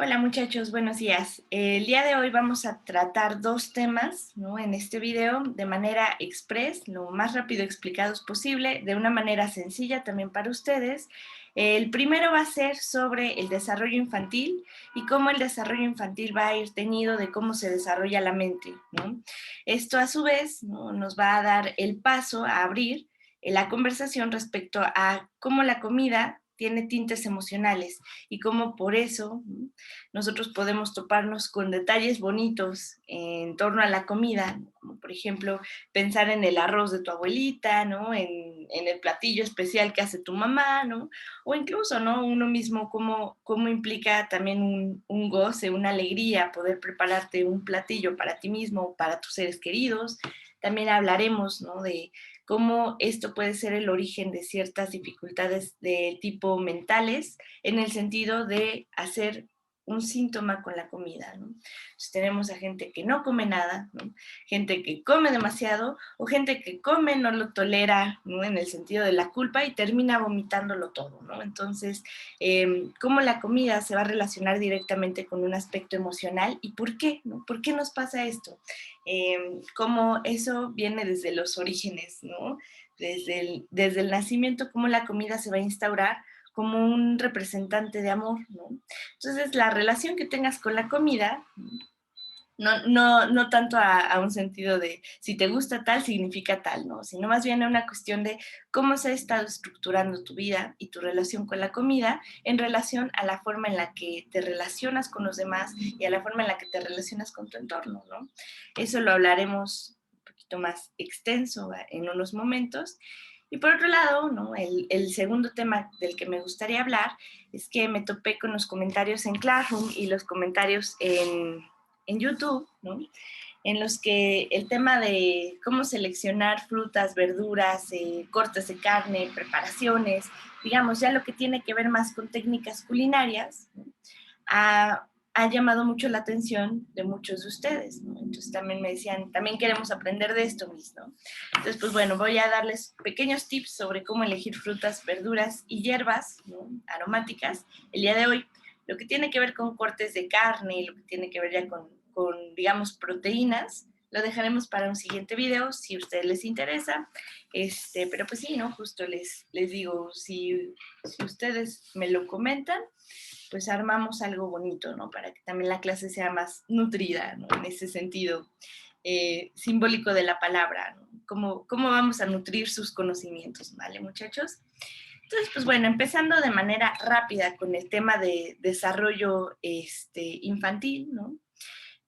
Hola muchachos, buenos días. El día de hoy vamos a tratar dos temas, ¿no? En este video de manera express, lo más rápido explicados posible, de una manera sencilla también para ustedes. El primero va a ser sobre el desarrollo infantil y cómo el desarrollo infantil va a ir teñido de cómo se desarrolla la mente, ¿no? Esto a su vez, ¿no?, nos va a dar el paso a abrir la conversación respecto a cómo la comida tiene tintes emocionales y cómo por eso, ¿no?, nosotros podemos toparnos con detalles bonitos en torno a la comida, como por ejemplo pensar en el arroz de tu abuelita, ¿no? En el platillo especial que hace tu mamá, ¿no? O incluso, ¿no?, uno mismo, cómo implica también un goce, una alegría poder prepararte un platillo para ti mismo, para tus seres queridos. También hablaremos, ¿no?, de cómo esto puede ser el origen de ciertas dificultades de tipo mentales, en el sentido de hacer un síntoma con la comida, ¿no? Entonces tenemos a gente que no come nada, ¿no?, gente que come demasiado, o gente que come, no lo tolera, ¿no?, en el sentido de la culpa y termina vomitándolo todo, ¿no? Entonces, cómo la comida se va a relacionar directamente con un aspecto emocional y por qué, ¿no? ¿Por qué nos pasa esto? Cómo eso viene desde los orígenes, ¿no? Desde el nacimiento, cómo la comida se va a instaurar como un representante de amor, ¿no? Entonces, la relación que tengas con la comida, no tanto a un sentido de si te gusta tal, significa tal, ¿no? Sino más bien a una cuestión de cómo se ha estado estructurando tu vida y tu relación con la comida en relación a la forma en la que te relacionas con los demás y a la forma en la que te relacionas con tu entorno, ¿no? Eso lo hablaremos un poquito más extenso en unos momentos. Y por otro lado, ¿no?, el segundo tema del que me gustaría hablar es que me topé con los comentarios en Classroom y los comentarios en YouTube, ¿no?, en los que el tema de cómo seleccionar frutas, verduras, cortes de carne, preparaciones, digamos, ya lo que tiene que ver más con técnicas culinarias, ¿no?, ha llamado mucho la atención de muchos de ustedes, ¿no? Entonces también me decían, también queremos aprender de esto, Miss, ¿no? Entonces, pues bueno, voy a darles pequeños tips sobre cómo elegir frutas, verduras y hierbas, ¿no?, aromáticas el día de hoy. Lo que tiene que ver con cortes de carne, lo que tiene que ver ya digamos, proteínas, lo dejaremos para un siguiente video, si a ustedes les interesa. Pero pues sí, ¿no? Justo les digo, si ustedes me lo comentan, pues armamos algo bonito, ¿no? Para que también la clase sea más nutrida, ¿no?, en ese sentido simbólico de la palabra, ¿no? ¿Cómo vamos a nutrir sus conocimientos, ¿vale, muchachos? Entonces, pues bueno, empezando de manera rápida con el tema de desarrollo infantil, ¿no?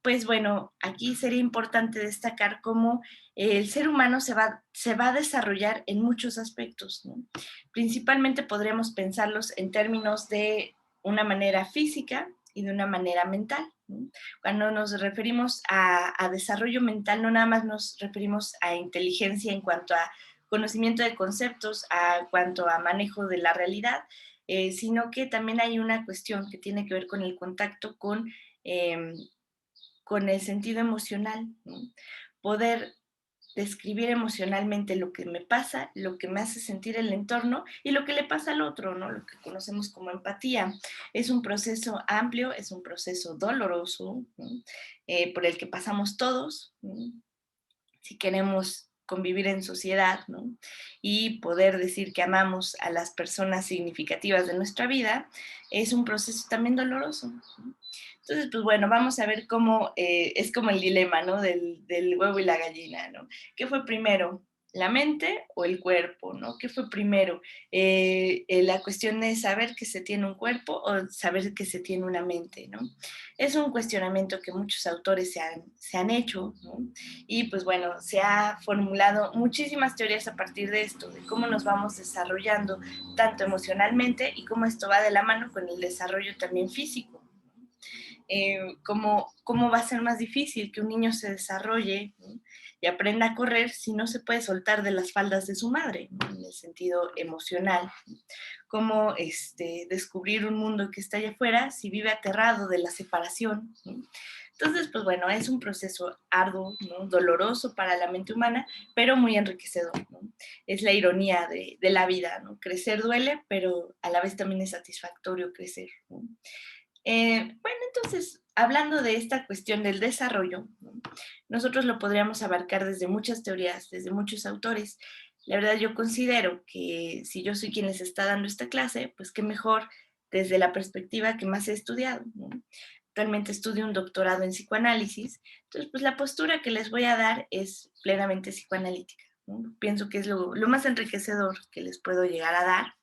Pues bueno, aquí sería importante destacar cómo el ser humano se va a desarrollar en muchos aspectos, ¿no? Principalmente podríamos pensarlos en términos de una manera física y de una manera mental, ¿no? Cuando nos referimos a desarrollo mental, no nada más nos referimos a inteligencia en cuanto a conocimiento de conceptos, a cuanto a manejo de la realidad, sino que también hay una cuestión que tiene que ver con el contacto eh, con el sentido emocional, ¿no? Poder describir emocionalmente lo que me pasa, lo que me hace sentir el entorno y lo que le pasa al otro, ¿no? Lo que conocemos como empatía. Es un proceso amplio, es un proceso doloroso, ¿no?, por el que pasamos todos, ¿no?, si queremos convivir en sociedad, ¿no?, y poder decir que amamos a las personas significativas de nuestra vida, es un proceso también doloroso, ¿no? Entonces, pues bueno, vamos a ver cómo es como el dilema, ¿no?, del huevo y la gallina, ¿no? ¿Qué fue primero? ¿La mente o el cuerpo, no? ¿Qué fue primero? La cuestión de saber que se tiene un cuerpo o saber que se tiene una mente, ¿no? Es un cuestionamiento que muchos autores se han hecho, ¿no? Y pues bueno, se ha formulado muchísimas teorías a partir de esto, de cómo nos vamos desarrollando tanto emocionalmente y cómo esto va de la mano con el desarrollo también físico. Cómo va a ser más difícil que un niño se desarrolle, ¿no?, y aprenda a correr si no se puede soltar de las faldas de su madre, ¿no?, en el sentido emocional. Cómo descubrir un mundo que está allá afuera si vive aterrado de la separación, ¿no? Entonces, pues bueno, es un proceso arduo, ¿no?, doloroso para la mente humana, pero muy enriquecedor, ¿no? Es la ironía de la vida, ¿no? Crecer duele, pero a la vez también es satisfactorio crecer, ¿no? Bueno, Entonces, hablando de esta cuestión del desarrollo, ¿no? Nosotros lo podríamos abarcar desde muchas teorías, desde muchos autores. La verdad, yo considero que si yo soy quien les está dando esta clase, pues qué mejor desde la perspectiva que más he estudiado, ¿no? Actualmente estudio un doctorado en psicoanálisis, entonces pues la postura que les voy a dar es plenamente psicoanalítica, ¿no? Pienso que es lo más enriquecedor que les puedo llegar a dar.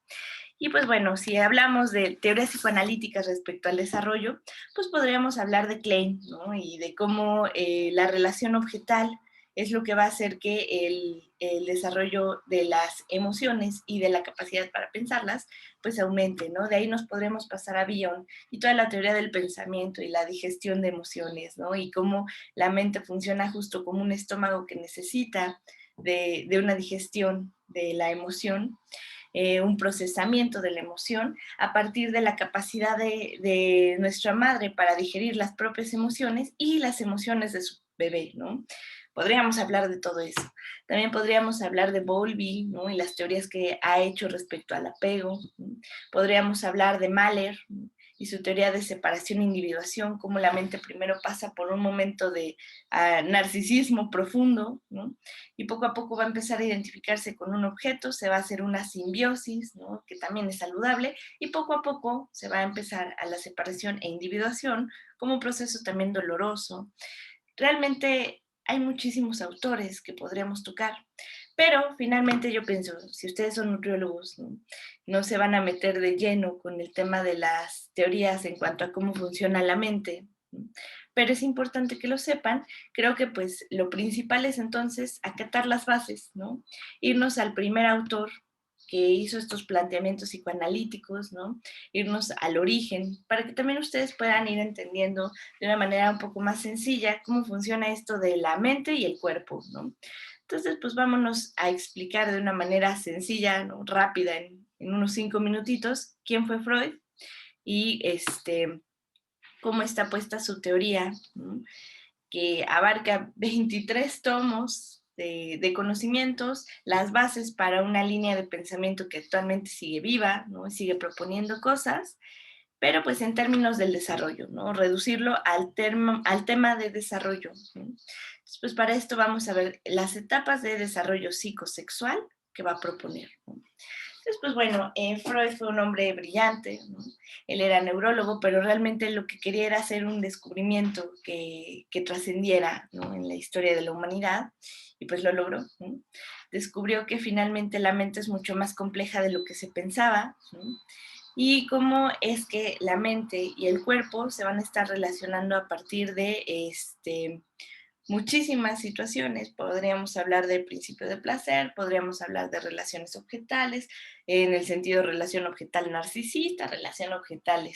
Y pues bueno, si hablamos de teorías psicoanalíticas respecto al desarrollo, pues podríamos hablar de Klein, ¿no? Y de cómo la relación objetal es lo que va a hacer que el desarrollo de las emociones y de la capacidad para pensarlas, pues aumente, ¿no? De ahí nos podremos pasar a Bion y toda la teoría del pensamiento y la digestión de emociones, ¿no? Y cómo la mente funciona justo como un estómago que necesita de una digestión de la emoción, un procesamiento de la emoción a partir de la capacidad de nuestra madre para digerir las propias emociones y las emociones de su bebé, ¿no? Podríamos hablar de todo eso. También podríamos hablar de Bowlby, ¿no? Y las teorías que ha hecho respecto al apego, ¿no? Podríamos hablar de Mahler, ¿no? Y su teoría de separación e individuación, cómo la mente primero pasa por un momento de narcisismo profundo, ¿no? Y poco a poco va a empezar a identificarse con un objeto, se va a hacer una simbiosis, ¿no? Que también es saludable, y poco a poco se va a empezar a la separación e individuación como un proceso también doloroso. Realmente hay muchísimos autores que podríamos tocar, pero finalmente yo pienso, si ustedes son nutriólogos, no se van a meter de lleno con el tema de las teorías en cuanto a cómo funciona la mente, ¿no? Pero es importante que lo sepan. Creo que pues lo principal es entonces acatar las bases, ¿no? Irnos al primer autor que hizo estos planteamientos psicoanalíticos, ¿no? Irnos al origen, para que también ustedes puedan ir entendiendo de una manera un poco más sencilla cómo funciona esto de la mente y el cuerpo, ¿no? Entonces, pues vámonos a explicar de una manera sencilla, ¿no? Rápida, en unos 5 minutitos, quién fue Freud y cómo está puesta su teoría, ¿no? Que abarca 23 tomos de conocimientos, las bases para una línea de pensamiento que actualmente sigue viva, ¿no? Y sigue proponiendo cosas, pero pues en términos del desarrollo, ¿no? Reducirlo al tema de desarrollo, ¿no? Entonces, pues para esto vamos a ver las etapas de desarrollo psicosexual que va a proponer, ¿no? Entonces, pues bueno, Freud fue un hombre brillante, ¿no? Él era neurólogo, pero realmente lo que quería era hacer un descubrimiento que trascendiera, ¿no? En la historia de la humanidad, y pues lo logró, ¿no? Descubrió que finalmente la mente es mucho más compleja de lo que se pensaba, ¿no? Y cómo es que la mente y el cuerpo se van a estar relacionando a partir de muchísimas situaciones. Podríamos hablar del principio de placer, podríamos hablar de relaciones objetales, en el sentido de relación objetal narcisista, relación objetal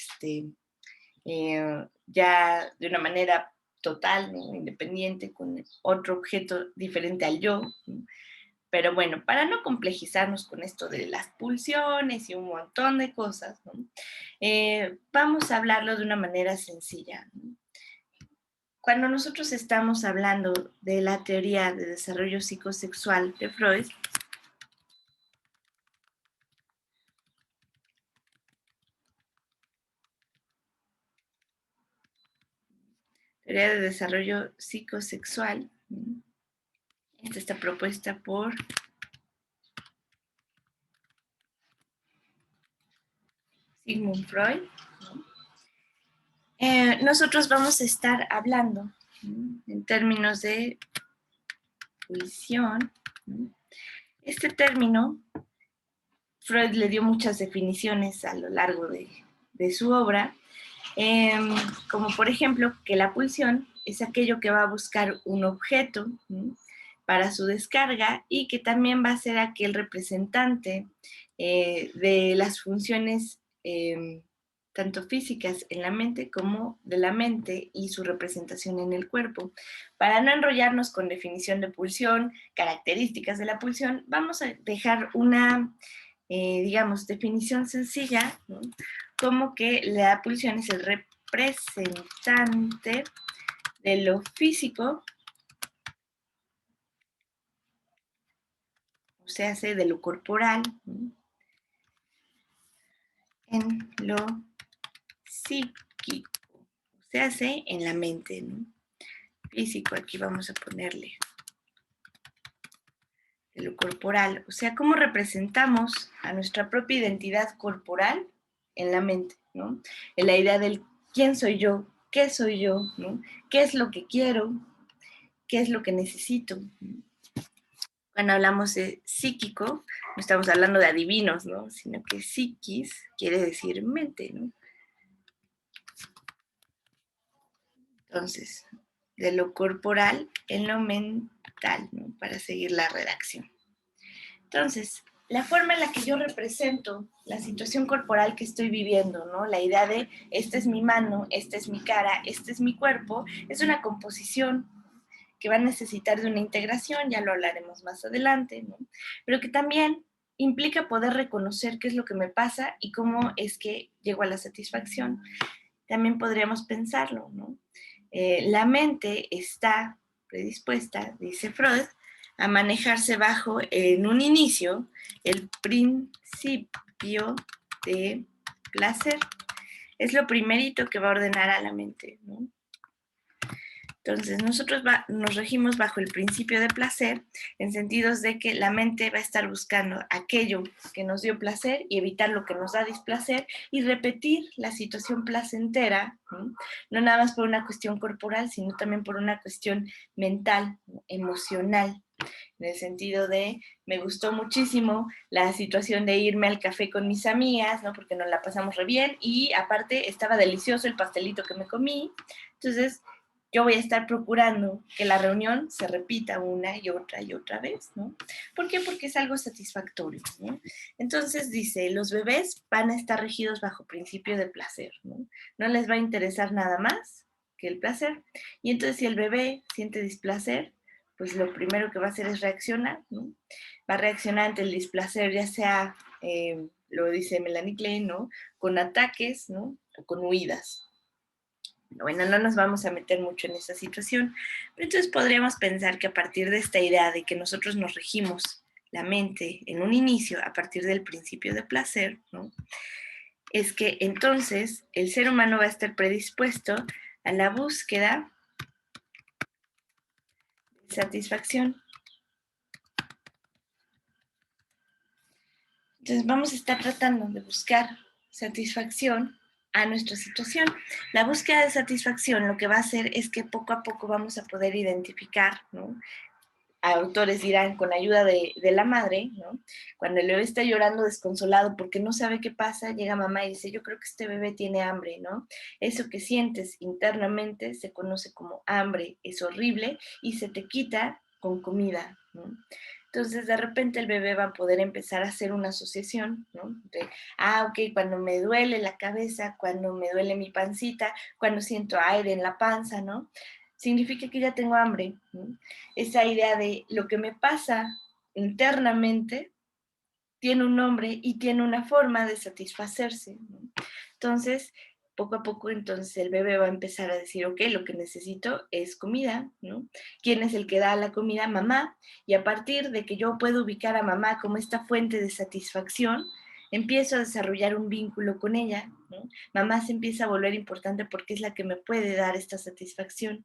ya de una manera total, ¿no? Independiente, con otro objeto diferente al yo, ¿no? Pero bueno, para no complejizarnos con esto de las pulsiones y un montón de cosas, ¿no? Vamos a hablarlo de una manera sencilla, ¿no? Cuando nosotros estamos hablando de la teoría de desarrollo psicosexual de Freud, teoría de desarrollo psicosexual, ¿no? Esta está propuesta por Sigmund Freud, ¿no? Nosotros vamos a estar hablando, ¿no? En términos de pulsión, ¿no? Este término, Freud le dio muchas definiciones a lo largo de su obra, eh, como por ejemplo que la pulsión es aquello que va a buscar un objeto, ¿no? Para su descarga, y que también va a ser aquel representante de las funciones tanto físicas en la mente como de la mente y su representación en el cuerpo. Para no enrollarnos con definición de pulsión, características de la pulsión, vamos a dejar una, digamos, definición sencilla, ¿no? Como que la pulsión es el representante de lo físico, o sea, de lo corporal, ¿no? En lo psíquico, se hace en la mente, ¿no? Físico, aquí vamos a ponerle de lo corporal, o sea, cómo representamos a nuestra propia identidad corporal en la mente, ¿no? En la idea del quién soy yo, ¿no? ¿Qué es lo que quiero? ¿Qué es lo que necesito? Cuando hablamos de psíquico, no estamos hablando de adivinos, ¿no? Sino que psiquis quiere decir mente, ¿no? Entonces, de lo corporal en lo mental, ¿no? Para seguir la redacción. Entonces, la forma en la que yo represento la situación corporal que estoy viviendo, ¿no? La idea de esta es mi mano, esta es mi cara, este es mi cuerpo, es una composición que va a necesitar de una integración, ya lo hablaremos más adelante, ¿no? Pero que también implica poder reconocer qué es lo que me pasa y cómo es que llego a la satisfacción. También podríamos pensarlo, ¿no? La mente está predispuesta, dice Freud, a manejarse bajo, en un inicio, el principio de placer. Es lo primerito que va a ordenar a la mente, ¿no? Entonces, nosotros nos regimos bajo el principio de placer, en sentidos de que la mente va a estar buscando aquello que nos dio placer y evitar lo que nos da displacer y repetir la situación placentera, ¿no? No nada más por una cuestión corporal, sino también por una cuestión mental, ¿no? Emocional, en el sentido de, me gustó muchísimo la situación de irme al café con mis amigas, ¿no? Porque nos la pasamos re bien y aparte estaba delicioso el pastelito que me comí. Entonces, yo voy a estar procurando que la reunión se repita una y otra vez, ¿no? ¿Por qué? Porque es algo satisfactorio, ¿no? Entonces dice, los bebés van a estar regidos bajo principio de placer, ¿no? No les va a interesar nada más que el placer. Y entonces si el bebé siente displacer, pues lo primero que va a hacer es reaccionar, ¿no? Va a reaccionar ante el displacer, ya sea, lo dice Melanie Klein, ¿no? Con ataques, ¿no? O con huidas. Bueno, no nos vamos a meter mucho en esa situación, pero entonces podríamos pensar que a partir de esta idea de que nosotros nos regimos la mente en un inicio a partir del principio de placer, ¿no? Es que entonces el ser humano va a estar predispuesto a la búsqueda de satisfacción. Entonces vamos a estar tratando de buscar satisfacción a nuestra situación. La búsqueda de satisfacción lo que va a hacer es que poco a poco vamos a poder identificar, ¿no? Autores dirán con ayuda de la madre, ¿no? Cuando el bebé está llorando desconsolado porque no sabe qué pasa, llega mamá y dice, yo creo que este bebé tiene hambre, ¿no? Eso que sientes internamente se conoce como hambre, es horrible y se te quita con comida, ¿no? Entonces, de repente el bebé va a poder empezar a hacer una asociación, ¿no? De, ok, cuando me duele la cabeza, cuando me duele mi pancita, cuando siento aire en la panza, ¿no? Significa que ya tengo hambre, ¿no? Esa idea de lo que me pasa internamente tiene un nombre y tiene una forma de satisfacerse, ¿no? Entonces, poco a poco, entonces el bebé va a empezar a decir, ok, lo que necesito es comida, ¿no? ¿Quién es el que da la comida? Mamá. Y a partir de que yo puedo ubicar a mamá como esta fuente de satisfacción, empiezo a desarrollar un vínculo con ella, ¿no? Mamá se empieza a volver importante porque es la que me puede dar esta satisfacción.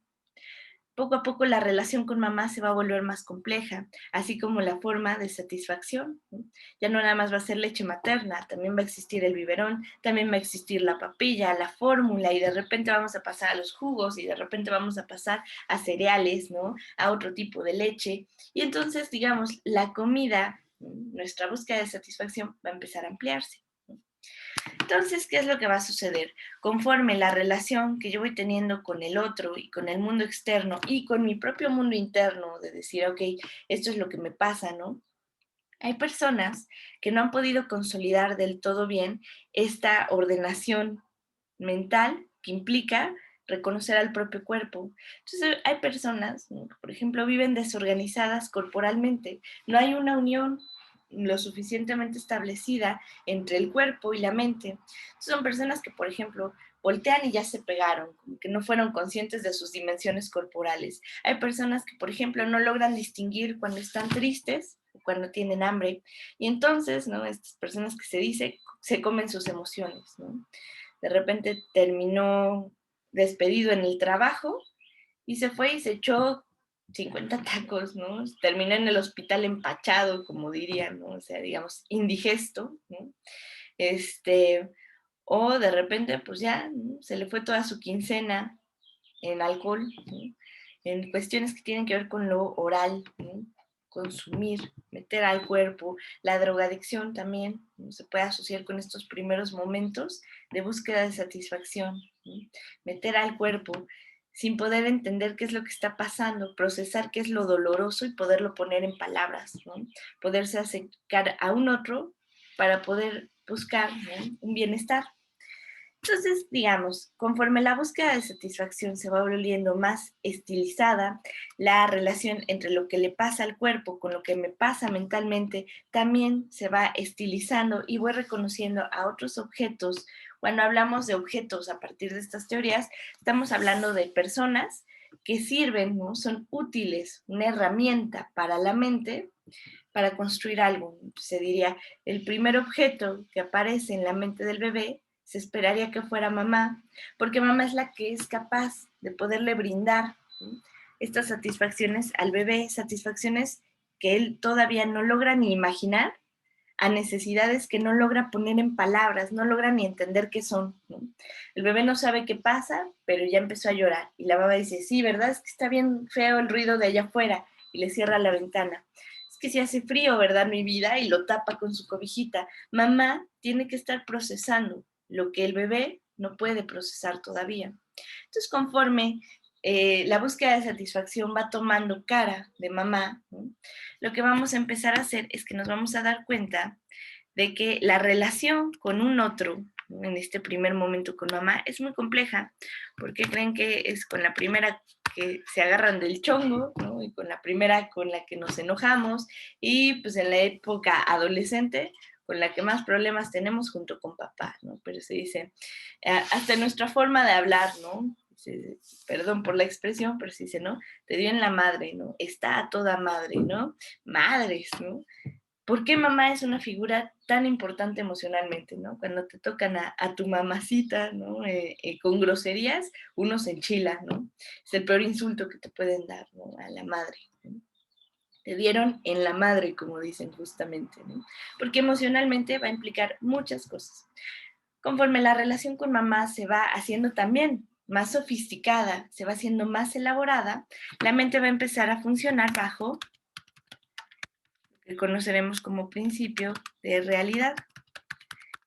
Poco a poco la relación con mamá se va a volver más compleja, así como la forma de satisfacción, ¿no? Ya no nada más va a ser leche materna, también va a existir el biberón, también va a existir la papilla, la fórmula, y de repente vamos a pasar a los jugos, y de repente vamos a pasar a cereales, ¿no? A otro tipo de leche. Y entonces, digamos, la comida, ¿no? Nuestra búsqueda de satisfacción va a empezar a ampliarse. Entonces, ¿qué es lo que va a suceder? Conforme la relación que yo voy teniendo con el otro y con el mundo externo y con mi propio mundo interno, de decir, ok, esto es lo que me pasa, ¿no? Hay personas que no han podido consolidar del todo bien esta ordenación mental que implica reconocer al propio cuerpo. Entonces, hay personas, ¿no? Que, por ejemplo, viven desorganizadas corporalmente. No hay una unión lo suficientemente establecida entre el cuerpo y la mente. Entonces, son personas que, por ejemplo, voltean y ya se pegaron, como que no fueron conscientes de sus dimensiones corporales. Hay personas que, por ejemplo, no logran distinguir cuando están tristes o cuando tienen hambre. Y entonces, ¿no? Estas personas que se dice, se comen sus emociones, ¿no? De repente terminó despedido en el trabajo y se fue y se echó 50 tacos, ¿no? Terminó en el hospital empachado, como dirían, ¿no? O sea, digamos, indigesto, ¿no? Este, o de repente, pues ya, ¿no? Se le fue toda su quincena en alcohol, ¿no? En cuestiones que tienen que ver con lo oral, ¿no? Consumir, meter al cuerpo. La drogadicción también, ¿no? Se puede asociar con estos primeros momentos de búsqueda de satisfacción, ¿no? Meter al cuerpo sin poder entender qué es lo que está pasando, procesar qué es lo doloroso y poderlo poner en palabras, ¿no? Poderse acercar a un otro para poder buscar, ¿no? Un bienestar. Entonces, digamos, conforme la búsqueda de satisfacción se va volviendo más estilizada, la relación entre lo que le pasa al cuerpo con lo que me pasa mentalmente también se va estilizando y voy reconociendo a otros objetos. Cuando hablamos de objetos a partir de estas teorías, estamos hablando de personas que sirven, ¿no? Son útiles, una herramienta para la mente para construir algo. Se diría, el primer objeto que aparece en la mente del bebé se esperaría que fuera mamá, porque mamá es la que es capaz de poderle brindar, ¿sí?, estas satisfacciones al bebé, satisfacciones que él todavía no logra ni imaginar, a necesidades que no logra poner en palabras, no logra ni entender qué son, ¿no? El bebé no sabe qué pasa, pero ya empezó a llorar. Y la mamá dice, sí, ¿verdad? Es que está bien feo el ruido de allá afuera. Y le cierra la ventana. Es que si hace frío, ¿verdad? Mi vida, y lo tapa con su cobijita. Mamá tiene que estar procesando lo que el bebé no puede procesar todavía. Entonces, conforme la búsqueda de satisfacción va tomando cara de mamá, ¿no?, lo que vamos a empezar a hacer es que nos vamos a dar cuenta de que la relación con un otro, ¿no?, en este primer momento con mamá, es muy compleja, porque creen que es con la primera que se agarran del chongo, ¿no?, y con la primera con la que nos enojamos, y pues en la época adolescente, con la que más problemas tenemos junto con papá, ¿no? Pero se dice, hasta nuestra forma de hablar, ¿no? Perdón por la expresión, pero se dice, ¿no? Te dio en la madre, ¿no? Está a toda madre, ¿no? Madres, ¿no? ¿Por qué mamá es una figura tan importante emocionalmente, ¿no? Cuando te tocan a tu mamacita, ¿no? Con groserías, uno se enchila, ¿no? Es el peor insulto que te pueden dar, ¿no? A la madre, ¿no? Te dieron en la madre, como dicen justamente, ¿no? Porque emocionalmente va a implicar muchas cosas. Conforme la relación con mamá se va haciendo también más sofisticada, se va haciendo más elaborada, la mente va a empezar a funcionar bajo lo que conoceremos como principio de realidad.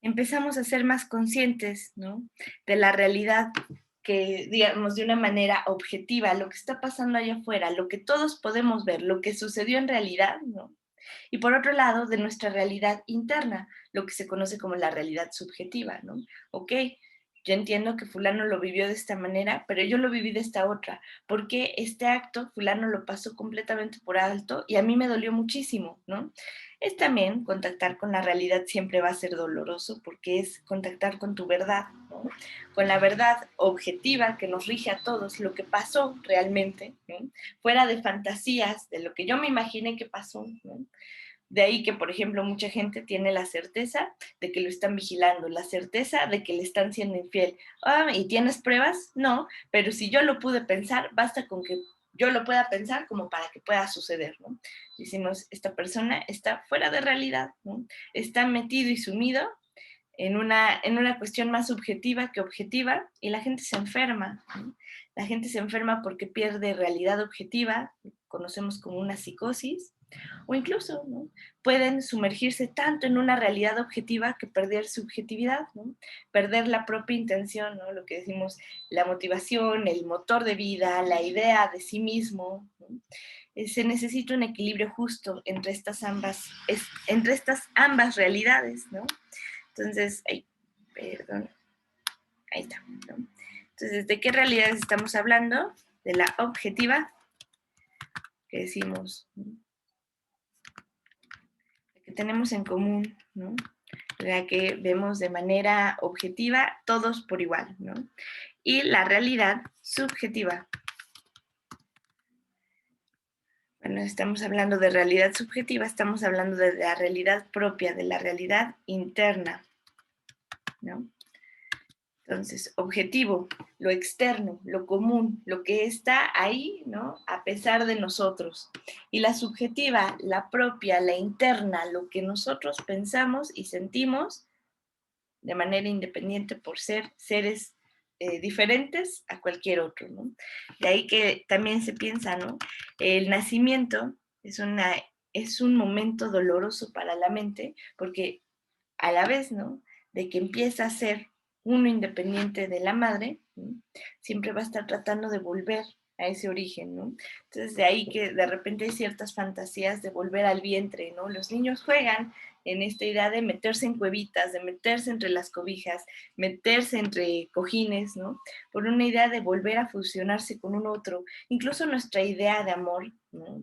Empezamos a ser más conscientes, ¿no?, de la realidad, que, digamos, de una manera objetiva, lo que está pasando allá afuera, lo que todos podemos ver, lo que sucedió en realidad, ¿no? Y por otro lado, de nuestra realidad interna, lo que se conoce como la realidad subjetiva, ¿no? Ok, yo entiendo que fulano lo vivió de esta manera, pero yo lo viví de esta otra, porque este acto fulano lo pasó completamente por alto y a mí me dolió muchísimo, ¿no? Es también contactar con la realidad siempre va a ser doloroso porque es contactar con tu verdad, ¿no? Con la verdad objetiva que nos rige a todos, lo que pasó realmente, ¿no?, fuera de fantasías, de lo que yo me imaginé que pasó, ¿no? De ahí que, por ejemplo, mucha gente tiene la certeza de que lo están vigilando, la certeza de que le están siendo infiel. Ah, ¿y tienes pruebas? No, pero si yo lo pude pensar, basta con que yo lo pueda pensar como para que pueda suceder, ¿no? Decimos, esta persona está fuera de realidad, ¿no? Está metido y sumido en una cuestión más subjetiva que objetiva y la gente se enferma, ¿no? La gente se enferma porque pierde realidad objetiva, conocemos como una psicosis, o incluso, ¿no?, pueden sumergirse tanto en una realidad objetiva que perder subjetividad, ¿no?, perder la propia intención, ¿no?, lo que decimos, la motivación, el motor de vida, la idea de sí mismo, ¿no? Se necesita un equilibrio justo entre estas ambas realidades, ¿no? Entonces, ay, perdón, ahí está, ¿no? Entonces, ¿de qué realidades estamos hablando? De la objetiva, que decimos, ¿no?, que tenemos en común, ¿no?, la que vemos de manera objetiva todos por igual, ¿no? Y la realidad subjetiva. Bueno, estamos hablando de realidad subjetiva, estamos hablando de la realidad propia, de la realidad interna, ¿no? Entonces, objetivo, lo externo, lo común, lo que está ahí, ¿no? A pesar de nosotros. Y la subjetiva, la propia, la interna, lo que nosotros pensamos y sentimos de manera independiente por ser seres diferentes a cualquier otro, ¿no? De ahí que también se piensa, ¿no? El nacimiento es un momento doloroso para la mente porque a la vez, ¿no? De que empieza a ser uno independiente de la madre, ¿no? Siempre va a estar tratando de volver a ese origen, ¿no? Entonces de ahí que de repente hay ciertas fantasías de volver al vientre, ¿no? Los niños juegan en esta idea de meterse en cuevitas, de meterse entre las cobijas, meterse entre cojines, ¿no? Por una idea de volver a fusionarse con un otro. Incluso nuestra idea de amor, ¿no?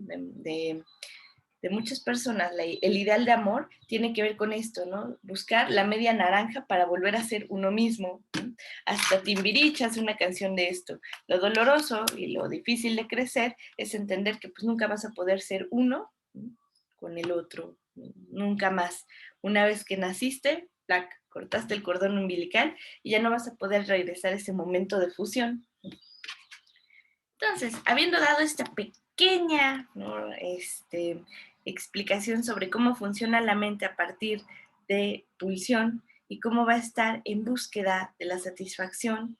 De muchas personas, el ideal de amor tiene que ver con esto, ¿no? Buscar la media naranja para volver a ser uno mismo, ¿no? Hasta Timbiriche hace una canción de esto. Lo doloroso y lo difícil de crecer es entender que pues nunca vas a poder ser uno, ¿no? Con el otro, ¿no? Nunca más. Una vez que naciste, ¡plac!, cortaste el cordón umbilical y ya no vas a poder regresar a ese momento de fusión. Entonces, habiendo dado esta pequeña, ¿no? Explicación sobre cómo funciona la mente a partir de pulsión y cómo va a estar en búsqueda de la satisfacción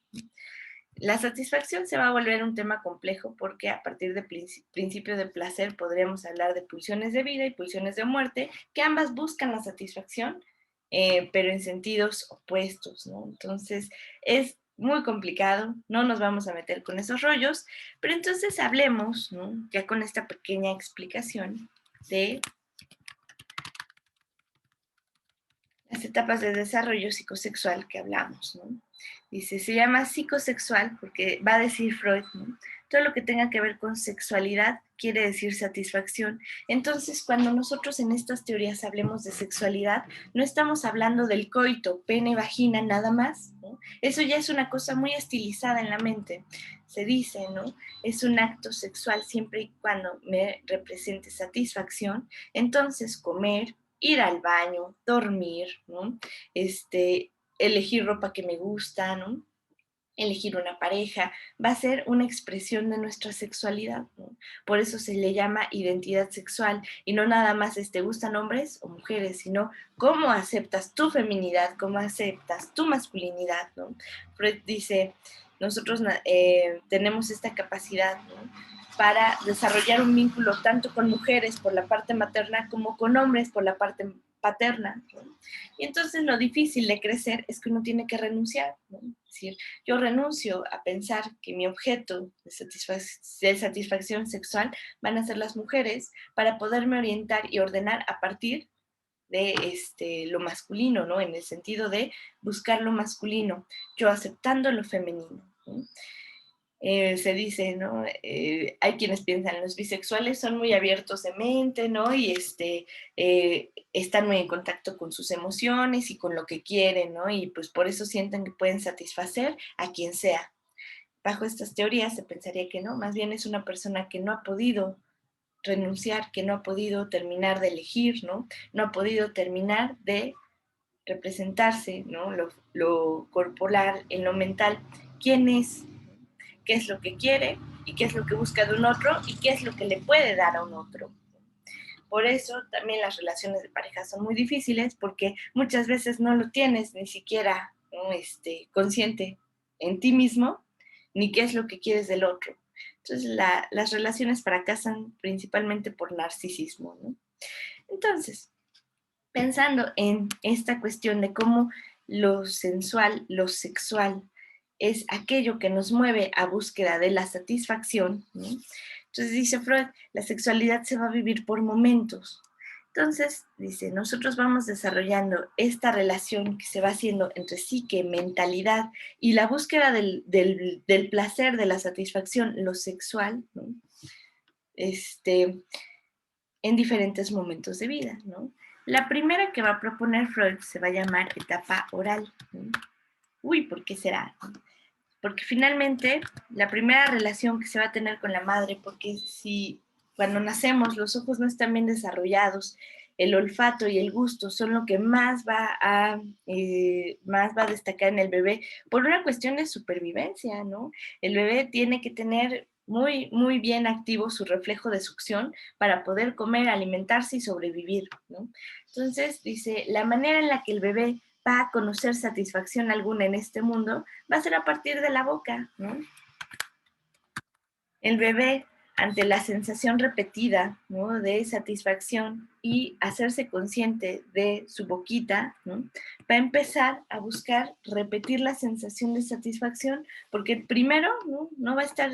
se va a volver un tema complejo porque a partir de principio de placer podríamos hablar de pulsiones de vida y pulsiones de muerte, que ambas buscan la satisfacción, pero en sentidos opuestos, ¿no? Entonces es muy complicado, no nos vamos a meter con esos rollos, pero entonces hablemos, ¿no? Ya con esta pequeña explicación de las etapas de desarrollo psicosexual que hablamos, ¿no? Dice, se llama psicosexual porque va a decir Freud, ¿no? Todo lo que tenga que ver con sexualidad quiere decir satisfacción. Entonces, cuando nosotros en estas teorías hablemos de sexualidad, no estamos hablando del coito, pene, vagina, nada más, ¿no? Eso ya es una cosa muy estilizada en la mente. Se dice, ¿no? Es un acto sexual siempre y cuando me represente satisfacción. Entonces, comer, ir al baño, dormir, ¿no? Elegir ropa que me gusta, ¿no? Elegir una pareja, va a ser una expresión de nuestra sexualidad, ¿no? Por eso se le llama identidad sexual y no nada más te gustan hombres o mujeres, sino cómo aceptas tu feminidad, cómo aceptas tu masculinidad, ¿no? Freud dice, nosotros tenemos esta capacidad, ¿no? Para desarrollar un vínculo tanto con mujeres por la parte materna como con hombres por la parte paterna, ¿no? Y entonces lo difícil de crecer es que uno tiene que renunciar, ¿no? Es decir, yo renuncio a pensar que mi objeto de satisfacción sexual van a ser las mujeres para poderme orientar y ordenar a partir de lo masculino, ¿no? En el sentido de buscar lo masculino, yo aceptando lo femenino, ¿no? Se dice, ¿no? Hay quienes piensan, los bisexuales son muy abiertos de mente, ¿no? Y están muy en contacto con sus emociones y con lo que quieren, ¿no? Y pues por eso sienten que pueden satisfacer a quien sea. Bajo estas teorías se pensaría que no, más bien es una persona que no ha podido renunciar, que no ha podido terminar de elegir, ¿no? No ha podido terminar de representarse, ¿no? Lo corporal, en lo mental. ¿Quién es? ¿Qué es lo que quiere? ¿Y qué es lo que busca de un otro? ¿Y qué es lo que le puede dar a un otro? Por eso también las relaciones de pareja son muy difíciles porque muchas veces no lo tienes ni siquiera, ¿no? Consciente en ti mismo, ni qué es lo que quieres del otro. Entonces las relaciones fracasan principalmente por narcisismo, ¿no? Entonces, pensando en esta cuestión de cómo lo sensual, lo sexual, es aquello que nos mueve a búsqueda de la satisfacción, ¿no? Entonces dice Freud, la sexualidad se va a vivir por momentos. Entonces, dice, nosotros vamos desarrollando esta relación que se va haciendo entre psique, mentalidad y la búsqueda del placer, de la satisfacción, lo sexual, ¿no? En diferentes momentos de vida, ¿no? La primera que va a proponer Freud se va a llamar etapa oral, ¿no? Uy, ¿por qué será? Porque finalmente la primera relación que se va a tener con la madre, porque si cuando nacemos los ojos no están bien desarrollados el olfato y el gusto son lo que más va a destacar en el bebé por una cuestión de supervivencia, ¿no? El bebé tiene que tener muy, muy bien activo su reflejo de succión para poder comer, alimentarse y sobrevivir, ¿no? Entonces, dice, la manera en la que el bebé va a conocer satisfacción alguna en este mundo va a ser a partir de la boca, ¿no? El bebé, ante la sensación repetida, ¿no?, de satisfacción y hacerse consciente de su boquita, ¿no?, va a empezar a buscar repetir la sensación de satisfacción, porque primero no va a estar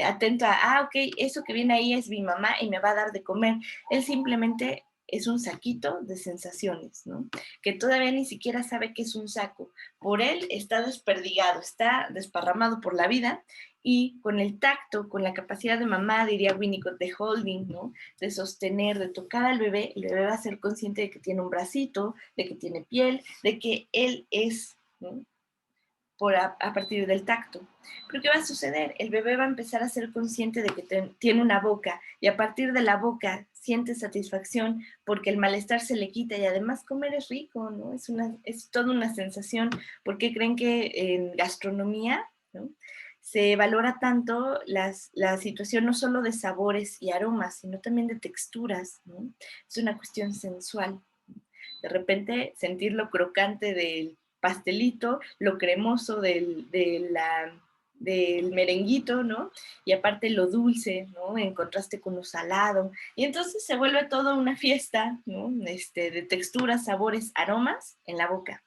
atento a, ok, eso que viene ahí es mi mamá y me va a dar de comer. Él simplemente es un saquito de sensaciones, ¿no?, que todavía ni siquiera sabe que es un saco. Por él está desperdigado, está desparramado por la vida, y con el tacto, con la capacidad de mamá, diría Winnicott, de holding, ¿no?, de sostener, de tocar al bebé, el bebé va a ser consciente de que tiene un bracito, de que tiene piel, de que él es, ¿no?, a partir del tacto. Pero ¿qué va a suceder? El bebé va a empezar a ser consciente de que tiene una boca, y a partir de la boca siente satisfacción porque el malestar se le quita, y además comer es rico, ¿no? Es toda una sensación. ¿Por qué creen que en gastronomía, ¿no?, se valora tanto la situación no solo de sabores y aromas, sino también de texturas, ¿no? Es una cuestión sensual. De repente sentir lo crocante del pastelito, lo cremoso del merenguito, ¿no? Y aparte lo dulce, ¿no?, en contraste con lo salado. Y entonces se vuelve toda una fiesta, ¿no?, de texturas, sabores, aromas en la boca.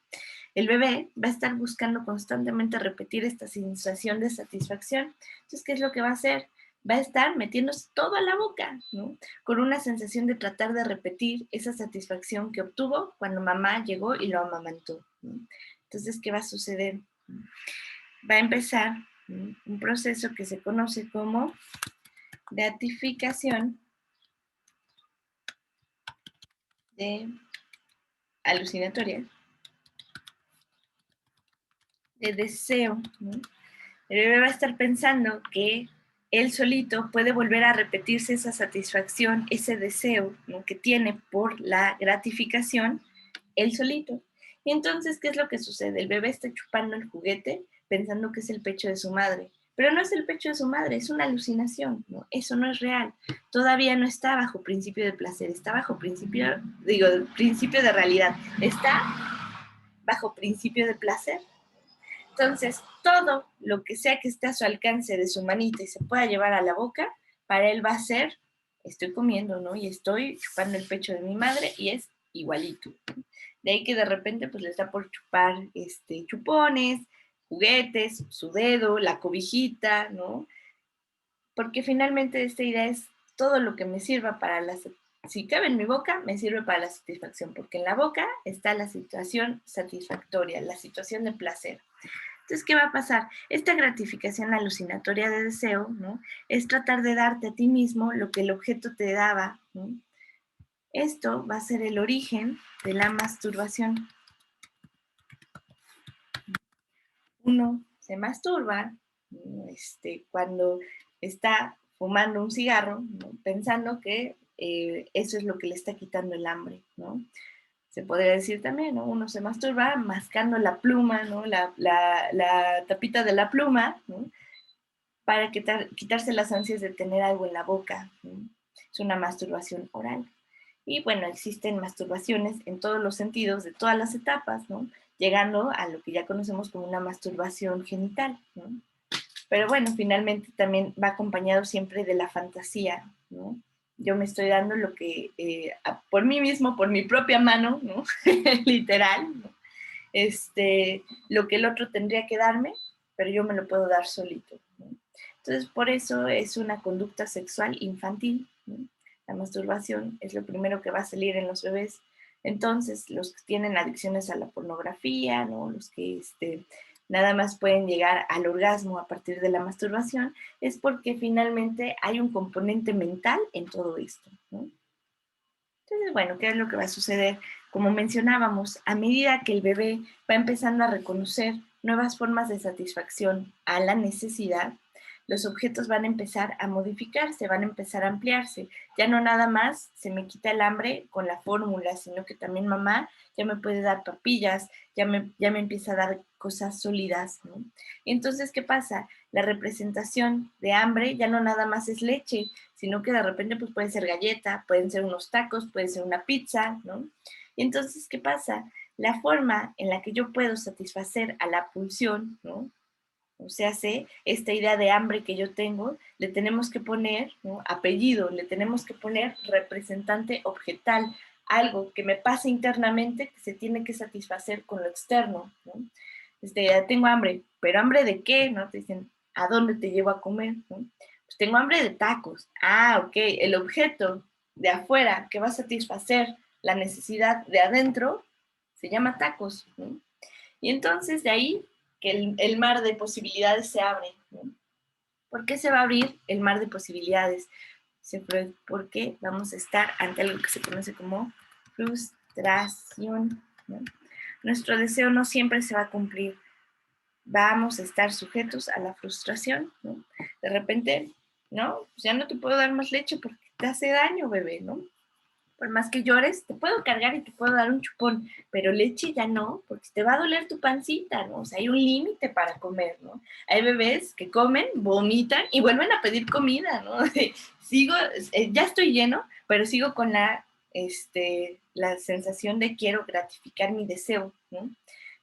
El bebé va a estar buscando constantemente repetir esta sensación de satisfacción. Entonces, ¿qué es lo que va a hacer? Va a estar metiéndose todo a la boca, ¿no?, con una sensación de tratar de repetir esa satisfacción que obtuvo cuando mamá llegó y lo amamantó, ¿no? Entonces, ¿qué va a suceder? Va a empezar, ¿no?, un proceso que se conoce como gratificación de alucinatoria, de deseo, ¿no? El bebé va a estar pensando que él solito puede volver a repetirse esa satisfacción, ese deseo, ¿no?, que tiene por la gratificación, él solito. Y entonces, ¿qué es lo que sucede? El bebé está chupando el juguete pensando que es el pecho de su madre, pero no es el pecho de su madre, es una alucinación, ¿no? Eso no es real. Todavía no está bajo principio de placer, está bajo principio de realidad, está bajo principio de placer. Entonces, todo lo que sea que esté a su alcance de su manita y se pueda llevar a la boca, para él va a ser, estoy comiendo, ¿no? Y estoy chupando el pecho de mi madre y es igualito. De ahí que de repente pues le está por chupar chupones, juguetes, su dedo, la cobijita, ¿no? Porque finalmente esta idea es todo lo que me sirva para si cabe en mi boca, me sirve para la satisfacción, porque en la boca está la situación satisfactoria, la situación de placer. Entonces, ¿qué va a pasar? Esta gratificación alucinatoria de deseo, ¿no?, es tratar de darte a ti mismo lo que el objeto te daba, ¿no? Esto va a ser el origen de la masturbación. Uno se masturba, ¿no?, cuando está fumando un cigarro, ¿no?, pensando que eso es lo que le está quitando el hambre, ¿no? Se podría decir también, ¿no?, uno se masturba mascando la pluma, ¿no?, la tapita de la pluma, ¿no?, para quitarse las ansias de tener algo en la boca, ¿no? Es una masturbación oral. Y bueno, existen masturbaciones en todos los sentidos, de todas las etapas, ¿no?, llegando a lo que ya conocemos como una masturbación genital, ¿no? Pero bueno, finalmente también va acompañado siempre de la fantasía, ¿no? Yo me estoy dando lo que, por mí mismo, por mi propia mano, ¿no? Literal, ¿no?, lo que el otro tendría que darme, pero yo me lo puedo dar solito, ¿no? Entonces, por eso es una conducta sexual infantil, ¿no? La masturbación es lo primero que va a salir en los bebés. Entonces, los que tienen adicciones a la pornografía, ¿no?, los que nada más pueden llegar al orgasmo a partir de la masturbación, es porque finalmente hay un componente mental en todo esto, ¿no? Entonces, bueno, ¿qué es lo que va a suceder? Como mencionábamos, a medida que el bebé va empezando a reconocer nuevas formas de satisfacción a la necesidad, los objetos van a empezar a modificarse, van a empezar a ampliarse. Ya no nada más se me quita el hambre con la fórmula, sino que también mamá ya me puede dar papillas, ya me empieza a dar cosas sólidas, ¿no? Entonces, ¿qué pasa? La representación de hambre ya no nada más es leche, sino que de repente pues puede ser galleta, pueden ser unos tacos, puede ser una pizza, ¿no? Y entonces, ¿qué pasa? La forma en la que yo puedo satisfacer a la pulsión, ¿no? O sea, esta idea de hambre que yo tengo, le tenemos que poner, ¿no?, apellido, le tenemos que poner representante objetal, algo que me pasa internamente que se tiene que satisfacer con lo externo, ¿no? Tengo hambre, pero ¿hambre de qué? ¿No? Te dicen, ¿a dónde te llevo a comer? ¿No? Pues tengo hambre de tacos. Ah, ok, el objeto de afuera que va a satisfacer la necesidad de adentro se llama tacos, ¿no? Y entonces de ahí que el mar de posibilidades se abre, ¿no? ¿Por qué se va a abrir el mar de posibilidades? Porque vamos a estar ante algo que se conoce como frustración, ¿no? Nuestro deseo no siempre se va a cumplir. Vamos a estar sujetos a la frustración, ¿no? De repente, ¿no? Pues ya no te puedo dar más leche porque te hace daño, bebé, ¿no? Por más que llores, te puedo cargar y te puedo dar un chupón, pero leche ya no, porque te va a doler tu pancita, ¿no? O sea, hay un límite para comer, ¿no? Hay bebés que comen, vomitan y vuelven a pedir comida, ¿no? Sigo, ya estoy lleno, pero sigo con la sensación de quiero gratificar mi deseo, ¿no?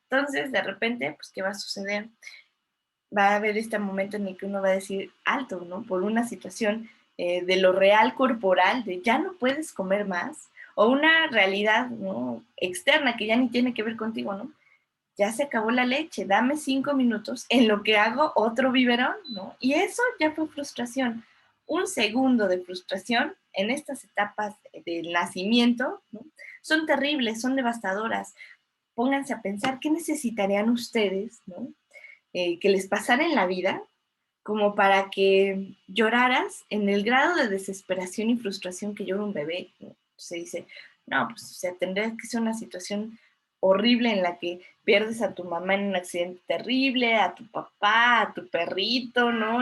Entonces, de repente, pues, ¿qué va a suceder? Va a haber este momento en el que uno va a decir alto, ¿no? Por una situación de lo real corporal, de ya no puedes comer más, o una realidad, ¿no?, externa que ya ni tiene que ver contigo, ¿no? Ya se acabó la leche, dame 5 minutos en lo que hago otro biberón, ¿no? Y eso ya fue frustración. Un segundo de frustración en estas etapas del nacimiento, ¿no?, son terribles, son devastadoras. Pónganse a pensar qué necesitarían ustedes, ¿no?, que les pasara en la vida como para que lloraras en el grado de desesperación y frustración que llora un bebé, ¿no? Se dice, no, pues, o sea, tendría que ser una situación horrible en la que pierdes a tu mamá en un accidente terrible, a tu papá, a tu perrito, ¿no?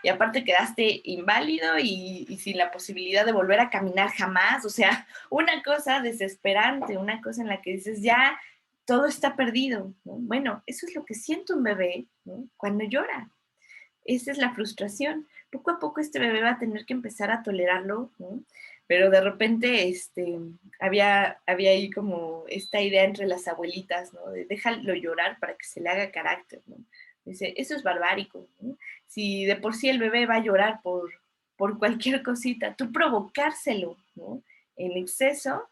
Y aparte quedaste inválido y sin la posibilidad de volver a caminar jamás, o sea, una cosa desesperante, una cosa en la que dices, ya, todo está perdido, ¿no? Bueno, eso es lo que siente un bebé, ¿no?, cuando llora. Esa es la frustración. Poco a poco este bebé va a tener que empezar a tolerarlo, ¿no? Pero de repente había ahí como esta idea entre las abuelitas, ¿no? De déjalo llorar para que se le haga carácter, ¿no? Dice, eso es barbárico, ¿no? Si de por sí el bebé va a llorar por cualquier cosita, tú provocárselo, ¿no?, en exceso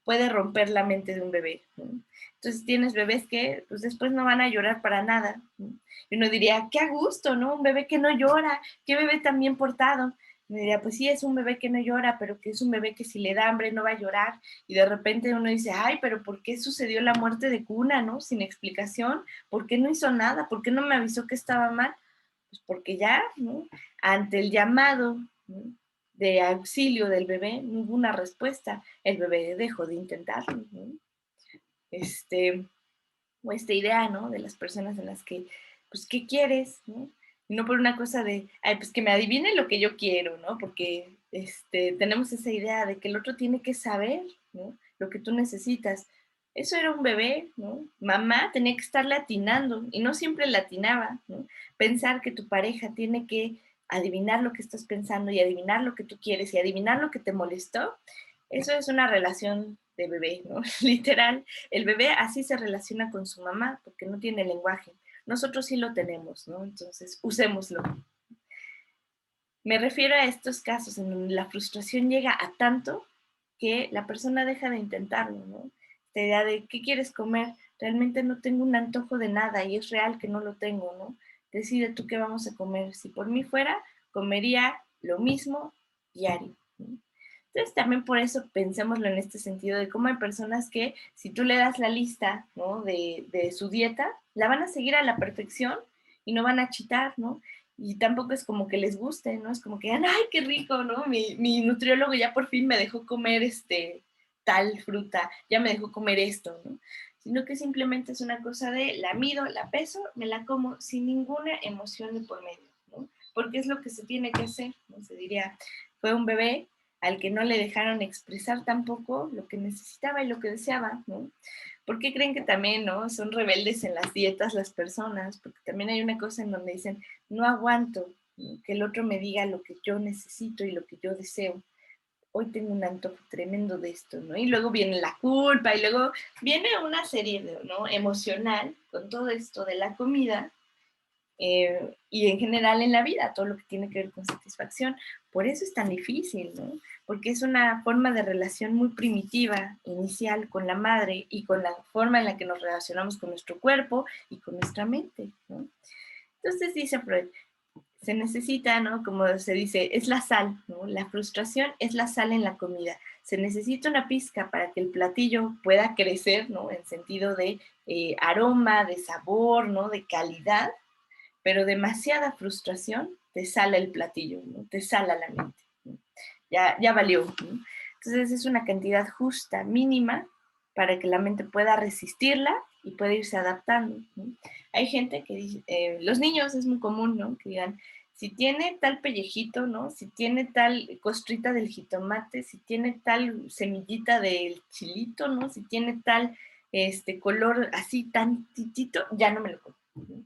puede romper la mente de un bebé, ¿no? Entonces tienes bebés que pues después no van a llorar para nada, ¿no? Y uno diría, qué a gusto, ¿no? Un bebé que no llora, qué bebé tan bien portado. Y me diría, pues sí, es un bebé que no llora, pero que es un bebé que si le da hambre no va a llorar. Y de repente uno dice, ay, pero ¿por qué sucedió la muerte de cuna, no? Sin explicación. ¿Por qué no hizo nada? ¿Por qué no me avisó que estaba mal? Pues porque ya, ¿no?, ante el llamado, ¿no?, de auxilio del bebé, no hubo una respuesta. El bebé dejó de intentarlo, ¿no? O esta idea, ¿no?, de las personas en las que, pues, ¿qué quieres?, ¿no? Y no por una cosa de, ay, pues que me adivine lo que yo quiero, ¿no? Porque tenemos esa idea de que el otro tiene que saber, ¿no?, lo que tú necesitas. Eso era un bebé, ¿no? Mamá tenía que estarle atinando y no siempre le atinaba, ¿no? Pensar que tu pareja tiene que adivinar lo que estás pensando y adivinar lo que tú quieres y adivinar lo que te molestó, eso es una relación de bebé, ¿no? Literal, el bebé así se relaciona con su mamá porque no tiene lenguaje. Nosotros sí lo tenemos, ¿no? Entonces, usémoslo. Me refiero a estos casos en donde la frustración llega a tanto que la persona deja de intentarlo, ¿no? Esta idea de, ¿qué quieres comer? Realmente no tengo un antojo de nada y es real que no lo tengo, ¿no? Decide tú qué vamos a comer. Si por mí fuera, comería lo mismo diario, ¿no? Entonces, también por eso pensémoslo en este sentido de cómo hay personas que si tú le das la lista, ¿no?, de su dieta, la van a seguir a la perfección y no van a chitar, ¿no? Y tampoco es como que les guste, ¿no? Es como que, ay, qué rico, ¿no? Mi nutriólogo ya por fin me dejó comer tal fruta, ya me dejó comer esto, ¿no? Sino que simplemente es una cosa de la mido, la peso, me la como sin ninguna emoción de por medio, ¿no? porque es lo que se tiene que hacer, ¿no? Se diría, fue un bebé al que no le dejaron expresar tampoco lo que necesitaba y lo que deseaba, ¿no? ¿Por qué creen que también, no? Son rebeldes en las dietas las personas, porque también hay una cosa en donde dicen, no aguanto, ¿no? Que el otro me diga lo que yo necesito y lo que yo deseo. Hoy tengo un antojo tremendo de esto, ¿no? Y luego viene la culpa y luego viene una serie, ¿no? Emocional con todo esto de la comida y en general en la vida, todo lo que tiene que ver con satisfacción. Por eso es tan difícil, ¿no? Porque es una forma de relación muy primitiva, inicial, con la madre y con la forma en la que nos relacionamos con nuestro cuerpo y con nuestra mente, ¿no? Entonces dice Freud, se necesita, ¿no? Como se dice, es la sal, ¿no? La frustración es la sal en la comida. Se necesita una pizca para que el platillo pueda crecer, ¿no? En sentido de aroma, de sabor, ¿no? De calidad, pero demasiada frustración te sala el platillo, ¿no? Te sala la mente, ¿no? Ya valió, ¿no? Entonces es una cantidad justa, mínima, para que la mente pueda resistirla y pueda irse adaptando, ¿no? Hay gente que dice, los niños es muy común, ¿no? Que digan, si tiene tal pellejito, ¿no? Si tiene tal costrita del jitomate, si tiene tal semillita del chilito, ¿no? Si tiene tal color así tan titito, ya no me lo como, ¿no?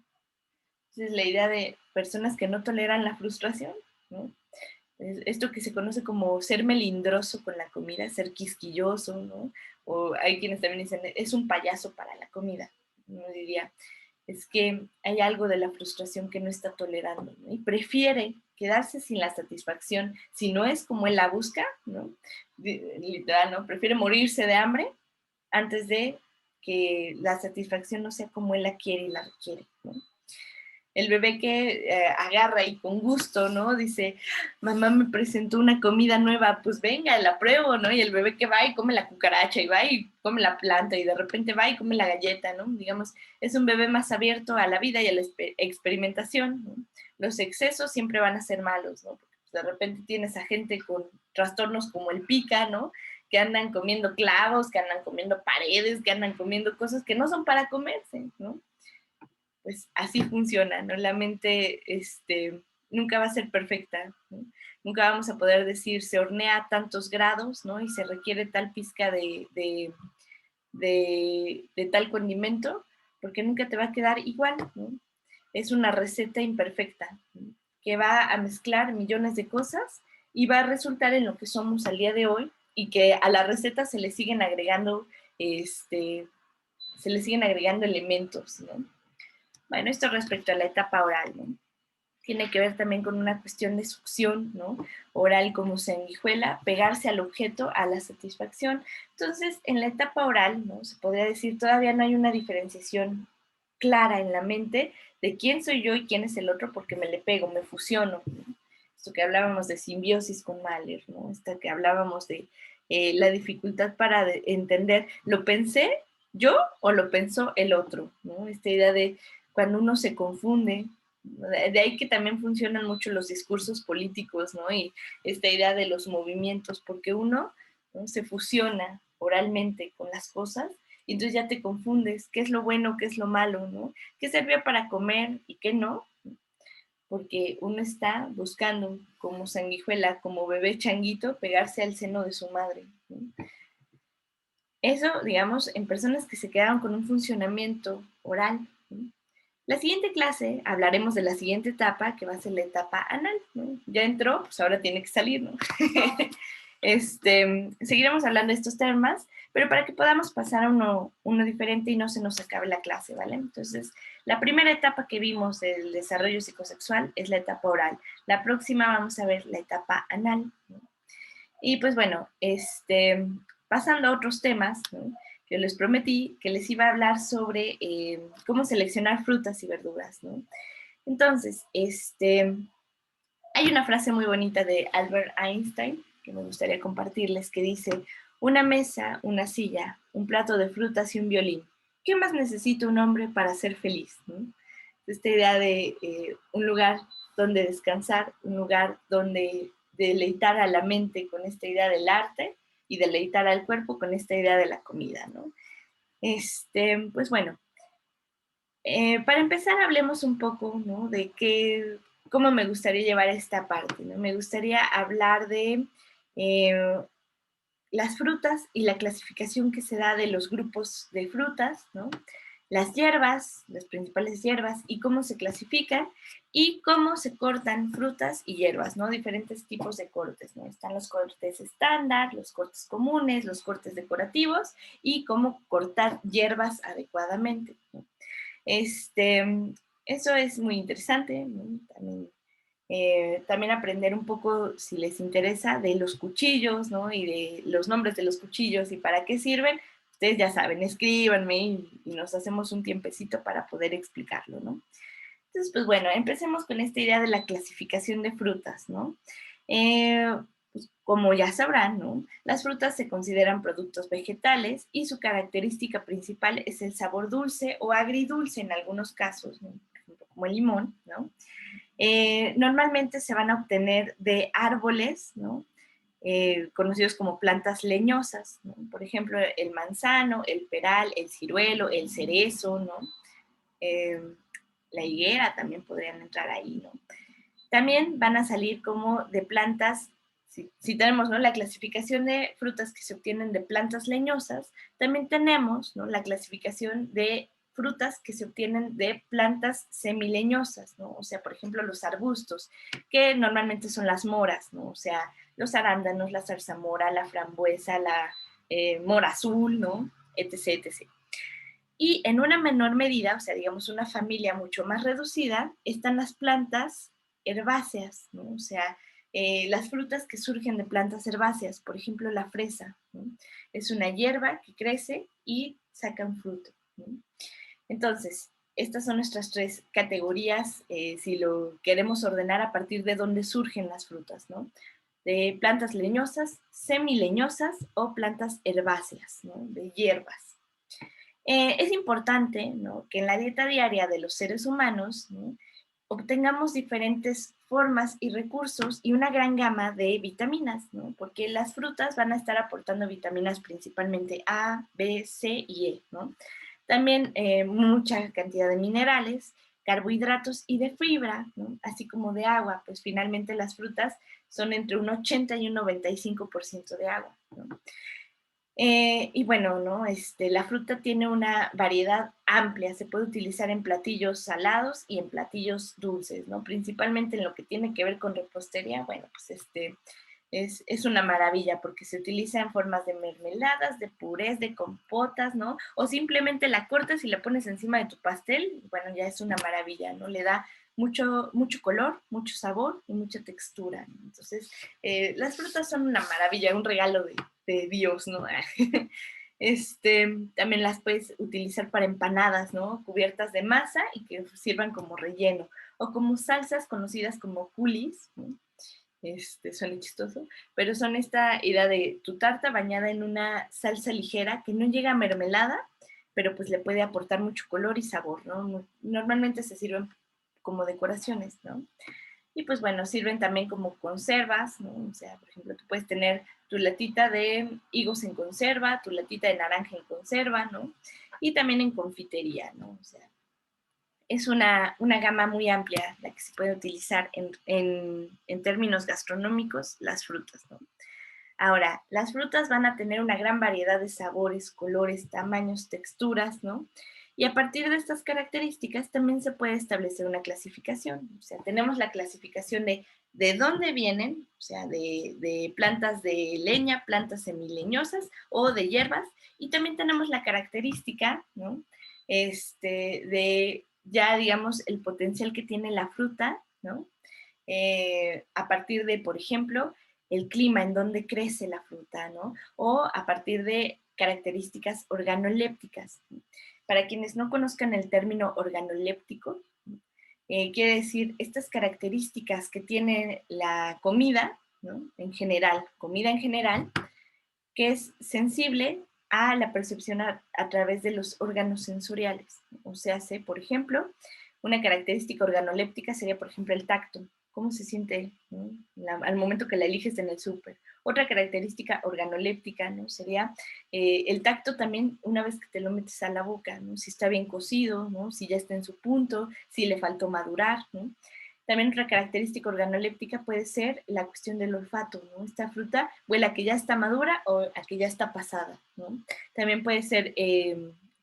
Entonces, la idea de personas que no toleran la frustración, ¿no? Esto que se conoce como ser melindroso con la comida, ser quisquilloso, ¿no? O hay quienes también dicen, es un payaso para la comida. Uno diría, es que hay algo de la frustración que no está tolerando, ¿no? Y prefiere quedarse sin la satisfacción, si no es como él la busca, ¿no? Literal, ¿no? Prefiere morirse de hambre antes de que la satisfacción no sea como él la quiere y la requiere, ¿no? El bebé que agarra y con gusto, ¿no? Dice, mamá me presentó una comida nueva, pues venga, la pruebo, ¿no? Y el bebé que va y come la cucaracha y va y come la planta y de repente va y come la galleta, ¿no? Digamos, es un bebé más abierto a la vida y a la experimentación, ¿no? Los excesos siempre van a ser malos, ¿no? Porque de repente tienes a gente con trastornos como el pica, ¿no? Que andan comiendo clavos, que andan comiendo paredes, que andan comiendo cosas que no son para comerse, ¿no? Pues así funciona, ¿no? La mente nunca va a ser perfecta, ¿no? Nunca vamos a poder decir se hornea a tantos grados, ¿no? Y se requiere tal pizca de tal condimento, porque nunca te va a quedar igual, ¿no? Es una receta imperfecta, ¿no? Que va a mezclar millones de cosas y va a resultar en lo que somos al día de hoy y que a la receta se le siguen agregando, se le siguen agregando elementos, ¿no? Bueno, esto respecto a la etapa oral, ¿no? Tiene que ver también con una cuestión de succión, ¿no? Oral como sanguijuela, pegarse al objeto, a la satisfacción. Entonces, en la etapa oral, ¿no? Se podría decir, todavía no hay una diferenciación clara en la mente de quién soy yo y quién es el otro porque me le pego, me fusiono, ¿no? Esto que hablábamos de simbiosis con Mahler, ¿no? Esto que hablábamos de la dificultad para entender, ¿lo pensé yo o lo pensó el otro? ¿No? Esta idea de cuando uno se confunde, de ahí que también funcionan mucho los discursos políticos, ¿no? Y esta idea de los movimientos, porque uno, ¿no? Se fusiona oralmente con las cosas y entonces ya te confundes qué es lo bueno, qué es lo malo, ¿no? ¿Qué servía para comer y qué no? Porque uno está buscando como sanguijuela, como bebé changuito, pegarse al seno de su madre, ¿no? Eso, digamos, en personas que se quedaron con un funcionamiento oral, ¿no? La siguiente clase hablaremos de la siguiente etapa, que va a ser la etapa anal, ¿no? Ya entró, pues ahora tiene que salir, ¿no? Seguiremos hablando de estos temas, pero para que podamos pasar a uno diferente y no se nos acabe la clase, ¿vale? Entonces, la primera etapa que vimos del desarrollo psicosexual es la etapa oral. La próxima vamos a ver la etapa anal, ¿no? Y pues bueno, pasando a otros temas, ¿no? Yo les prometí que les iba a hablar sobre cómo seleccionar frutas y verduras, ¿no? Entonces, hay una frase muy bonita de Albert Einstein que me gustaría compartirles que dice, una mesa, una silla, un plato de frutas y un violín. ¿Qué más necesita un hombre para ser feliz? ¿No? Esta idea de un lugar donde descansar, un lugar donde deleitar a la mente con esta idea del arte y deleitar al cuerpo con esta idea de la comida, ¿no? Pues bueno, para empezar hablemos un poco, ¿no? De cómo me gustaría llevar esta parte, ¿no? Me gustaría hablar de eh, las frutas y la clasificación que se da de los grupos de frutas, ¿no? Las hierbas, las principales hierbas y cómo se clasifican y cómo se cortan frutas y hierbas, ¿no? Diferentes tipos de cortes, ¿no? Están los cortes estándar, los cortes comunes, los cortes decorativos y cómo cortar hierbas adecuadamente, ¿no? Este, eso es muy interesante, ¿no? También aprender un poco, si les interesa, de los cuchillos, ¿no? Y de los nombres de los cuchillos y para qué sirven. Ustedes ya saben, escríbanme y nos hacemos un tiempecito para poder explicarlo, ¿no? Entonces, pues bueno, empecemos con esta idea de la clasificación de frutas, ¿no? Pues, como ya sabrán, ¿no? Las frutas se consideran productos vegetales y su característica principal es el sabor dulce o agridulce en algunos casos, ¿no? Por ejemplo, como el limón, ¿no? Normalmente se van a obtener de árboles, ¿no? Conocidos como plantas leñosas, ¿no? Por ejemplo, el manzano, el peral, el ciruelo, el cerezo, ¿no? Eh, la higuera también podrían entrar ahí, ¿no? También van a salir como de plantas, si tenemos, ¿no?, la clasificación de frutas que se obtienen de plantas leñosas, también tenemos, ¿no?, la clasificación de frutas que se obtienen de plantas semileñosas, ¿no? O sea, por ejemplo, los arbustos, que normalmente son las moras, ¿no? O sea, los arándanos, la zarzamora, la frambuesa, la mora azul, ¿no? Etc, etc. Y en una menor medida, o sea, digamos una familia mucho más reducida, están las plantas herbáceas, ¿no? O sea, las frutas que surgen de plantas herbáceas, por ejemplo, la fresa, ¿no? Es una hierba que crece y saca un fruto, ¿no? Entonces, estas son nuestras tres categorías, si lo queremos ordenar a partir de dónde surgen las frutas, ¿no? De plantas leñosas, semileñosas o plantas herbáceas, ¿no? De hierbas. Es importante, ¿no?, que en la dieta diaria de los seres humanos, ¿no?, obtengamos diferentes formas y recursos y una gran gama de vitaminas, ¿no? Porque las frutas van a estar aportando vitaminas principalmente A, B, C y E, ¿no? También mucha cantidad de minerales, carbohidratos y de fibra, ¿no? Así como de agua, pues finalmente las frutas son entre un 80 y un 95% de agua, ¿no? Y bueno, ¿no? La fruta tiene una variedad amplia, se puede utilizar en platillos salados y en platillos dulces, ¿no? Principalmente en lo que tiene que ver con repostería, bueno, pues es una maravilla porque se utiliza en formas de mermeladas, de purés, de compotas, ¿no? O simplemente la cortas y la pones encima de tu pastel, bueno, ya es una maravilla, ¿no? Le da mucho, mucho color, mucho sabor y mucha textura, ¿no? Entonces, las frutas son una maravilla, un regalo de Dios, ¿no? También las puedes utilizar para empanadas, ¿no? Cubiertas de masa y que sirvan como relleno, o como salsas conocidas como coulis, ¿no? Suena chistoso, pero son esta idea de tu tarta bañada en una salsa ligera que no llega a mermelada, pero pues le puede aportar mucho color y sabor, ¿no? Normalmente se sirven como decoraciones, ¿no? Y pues bueno, sirven también como conservas, ¿no? O sea, por ejemplo, tú puedes tener tu latita de higos en conserva, tu latita de naranja en conserva, ¿no? Y también en confitería, ¿no? O sea, es una gama muy amplia la que se puede utilizar en términos gastronómicos las frutas, ¿no? Ahora, las frutas van a tener una gran variedad de sabores, colores, tamaños, texturas, ¿no? Y a partir de estas características también se puede establecer una clasificación. O sea, tenemos la clasificación de dónde vienen, o sea, de plantas de leña, plantas semileñosas o de hierbas, y también tenemos la característica, ¿no? De ya, digamos, el potencial que tiene la fruta, ¿no? A partir de, por ejemplo, el clima en donde crece la fruta, ¿no? O a partir de características organolépticas. Para quienes no conozcan el término organoléptico, quiere decir estas características que tiene la comida, ¿no? En general, comida en general, que es sensible a la percepción a través de los órganos sensoriales. O sea, por ejemplo, una característica organoléptica sería, por ejemplo, el tacto. ¿Cómo se siente, ¿no?, al momento que la eliges en el súper? Otra característica organoléptica, ¿no?, sería el tacto también una vez que te lo metes a la boca, ¿no? Si está bien cocido, ¿no? Si ya está en su punto, si le faltó madurar, ¿no? También otra característica organoléptica puede ser la cuestión del olfato, ¿no? Esta fruta huele a que ya está madura o a que ya está pasada, ¿no? También puede ser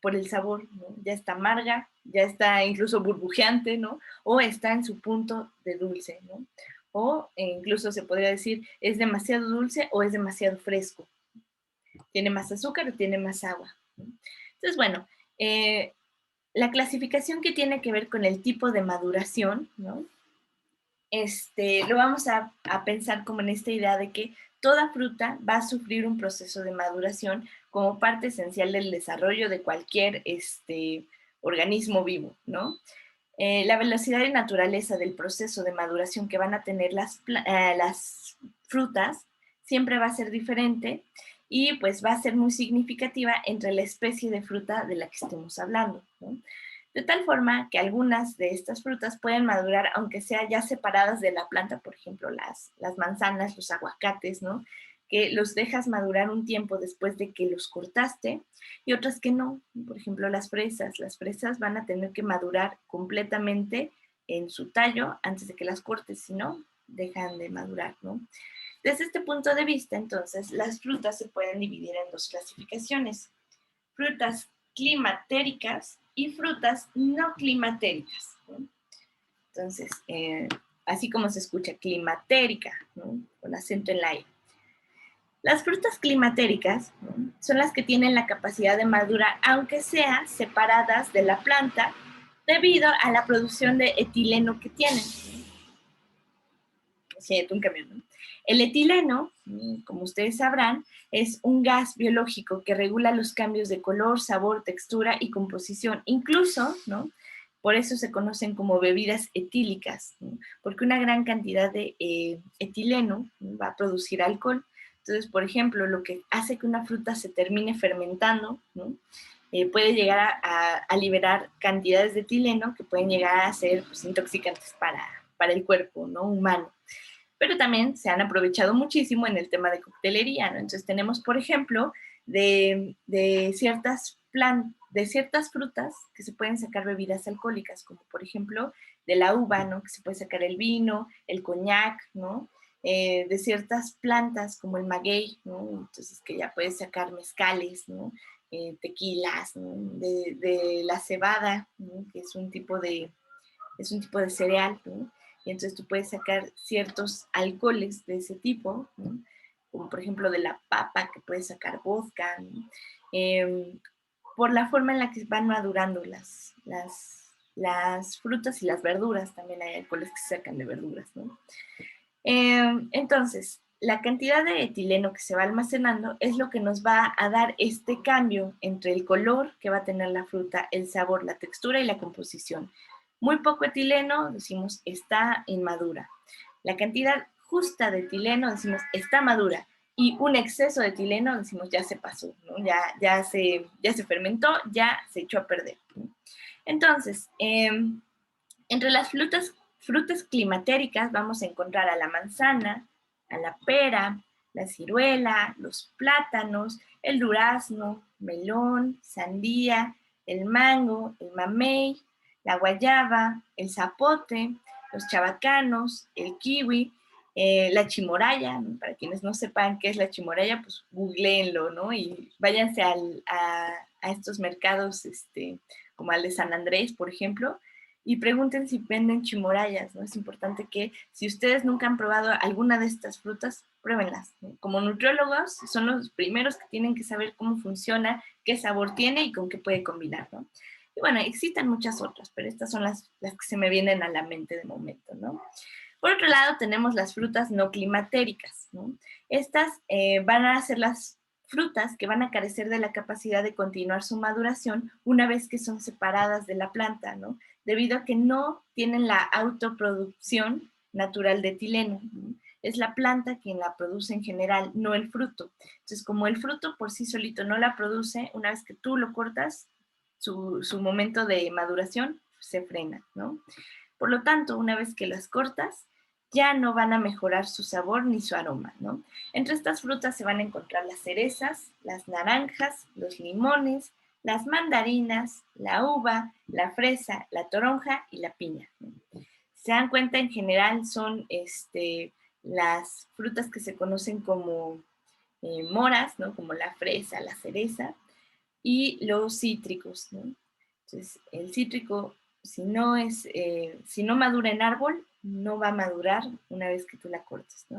por el sabor, ¿no? Ya está amarga, ya está incluso burbujeante, ¿no? O está en su punto de dulce, ¿no? O incluso se podría decir, es demasiado dulce o es demasiado fresco. Tiene más azúcar o tiene más agua, ¿no? Entonces, bueno, la clasificación que tiene que ver con el tipo de maduración, ¿no? Lo vamos a pensar como en esta idea de que toda fruta va a sufrir un proceso de maduración como parte esencial del desarrollo de cualquier organismo vivo, ¿no? La velocidad y naturaleza del proceso de maduración que van a tener las frutas siempre va a ser diferente y pues va a ser muy significativa entre la especie de fruta de la que estemos hablando, ¿no? De tal forma que algunas de estas frutas pueden madurar aunque sea ya separadas de la planta, por ejemplo, las manzanas, los aguacates, ¿no? Que los dejas madurar un tiempo después de que los cortaste, y otras que no. Por ejemplo, las fresas van a tener que madurar completamente en su tallo antes de que las cortes, si no, dejan de madurar, ¿no? Desde este punto de vista, entonces, las frutas se pueden dividir en dos clasificaciones: frutas climatéricas y frutas no climatéricas, ¿no? Entonces, así como se escucha climatérica, ¿no? Con acento en la I. Las frutas climatéricas, ¿no? Son las que tienen la capacidad de madurar, aunque sea separadas de la planta, debido a la producción de etileno que tienen. Sí, un camión, ¿no? El etileno, como ustedes sabrán, es un gas biológico que regula los cambios de color, sabor, textura y composición. Incluso, ¿no? Por eso se conocen como bebidas etílicas, ¿no? Porque una gran cantidad de etileno, ¿no? Va a producir alcohol. Entonces, por ejemplo, lo que hace que una fruta se termine fermentando, ¿no? Puede llegar a liberar cantidades de etileno que pueden llegar a ser, pues, intoxicantes para el cuerpo, ¿no? Humano. Pero también se han aprovechado muchísimo en el tema de coctelería, ¿no? Entonces tenemos, por ejemplo, de ciertas frutas que se pueden sacar bebidas alcohólicas, como por ejemplo de la uva, ¿no? Que se puede sacar el vino, el coñac, ¿no? De ciertas plantas como el maguey, ¿no? Entonces que ya puedes sacar mezcales, ¿no? Tequilas, ¿no? De la cebada, ¿no? Que es un tipo de cereal, ¿no? Y entonces tú puedes sacar ciertos alcoholes de ese tipo, ¿no? Como por ejemplo de la papa, que puedes sacar vodka, ¿no? Por la forma en la que van madurando las frutas y las verduras, también hay alcoholes que se sacan de verduras, ¿no? Entonces, la cantidad de etileno que se va almacenando es lo que nos va a dar este cambio entre el color que va a tener la fruta, el sabor, la textura y la composición. Muy poco etileno, decimos, está inmadura. La cantidad justa de etileno, decimos, está madura. Y un exceso de etileno, decimos, ya se pasó, ¿no? Ya se fermentó, ya se echó a perder, ¿no? Entonces, entre las frutas climatéricas vamos a encontrar a la manzana, a la pera, la ciruela, los plátanos, el durazno, melón, sandía, el mango, el mamey, la guayaba, el zapote, los chabacanos, el kiwi, la chimoraya, ¿no? Para quienes no sepan qué es la chimoraya, pues googleenlo, ¿no? Y váyanse a estos mercados, como al de San Andrés, por ejemplo, y pregunten si venden chimorayas, ¿no? Es importante que si ustedes nunca han probado alguna de estas frutas, pruébenlas, ¿no? Como nutriólogos son los primeros que tienen que saber cómo funciona, qué sabor tiene y con qué puede combinar, ¿no? Y bueno, existen muchas otras, pero estas son las que se me vienen a la mente de momento, ¿no? Por otro lado, tenemos las frutas no climatéricas, ¿no? Estas van a ser las frutas que van a carecer de la capacidad de continuar su maduración una vez que son separadas de la planta, ¿no? Debido a que no tienen la autoproducción natural de etileno, ¿no? Es la planta quien la produce en general, no el fruto. Entonces, como el fruto por sí solito no la produce, una vez que tú lo cortas, su momento de maduración se frena, ¿no? Por lo tanto, una vez que las cortas, ya no van a mejorar su sabor ni su aroma, ¿no? Entre estas frutas se van a encontrar las cerezas, las naranjas, los limones, las mandarinas, la uva, la fresa, la toronja y la piña, ¿no? se dan cuenta, en general son las frutas que se conocen como moras, ¿no? Como la fresa, la cereza, y los cítricos, ¿no? Entonces, el cítrico, si no madura en árbol, no va a madurar una vez que tú la cortes, ¿no?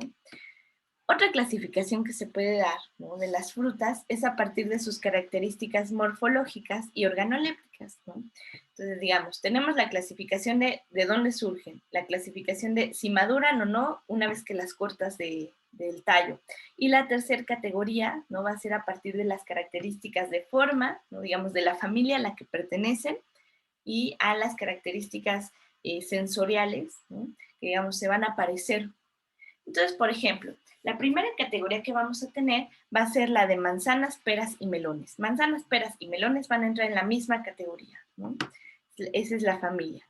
Otra clasificación que se puede dar, ¿no?, de las frutas es a partir de sus características morfológicas y organolépticas, ¿no? Entonces, digamos, tenemos la clasificación de dónde surgen, la clasificación de si maduran o no una vez que las cortas del tallo. Y la tercera categoría, ¿no?, va a ser a partir de las características de forma, ¿no?, digamos, de la familia a la que pertenecen, y a las características sensoriales, ¿no?, que, digamos, se van a parecer. Entonces, por ejemplo, la primera categoría que vamos a tener va a ser la de manzanas, peras y melones. Manzanas, peras y melones van a entrar en la misma categoría, ¿no? Esa es la familia.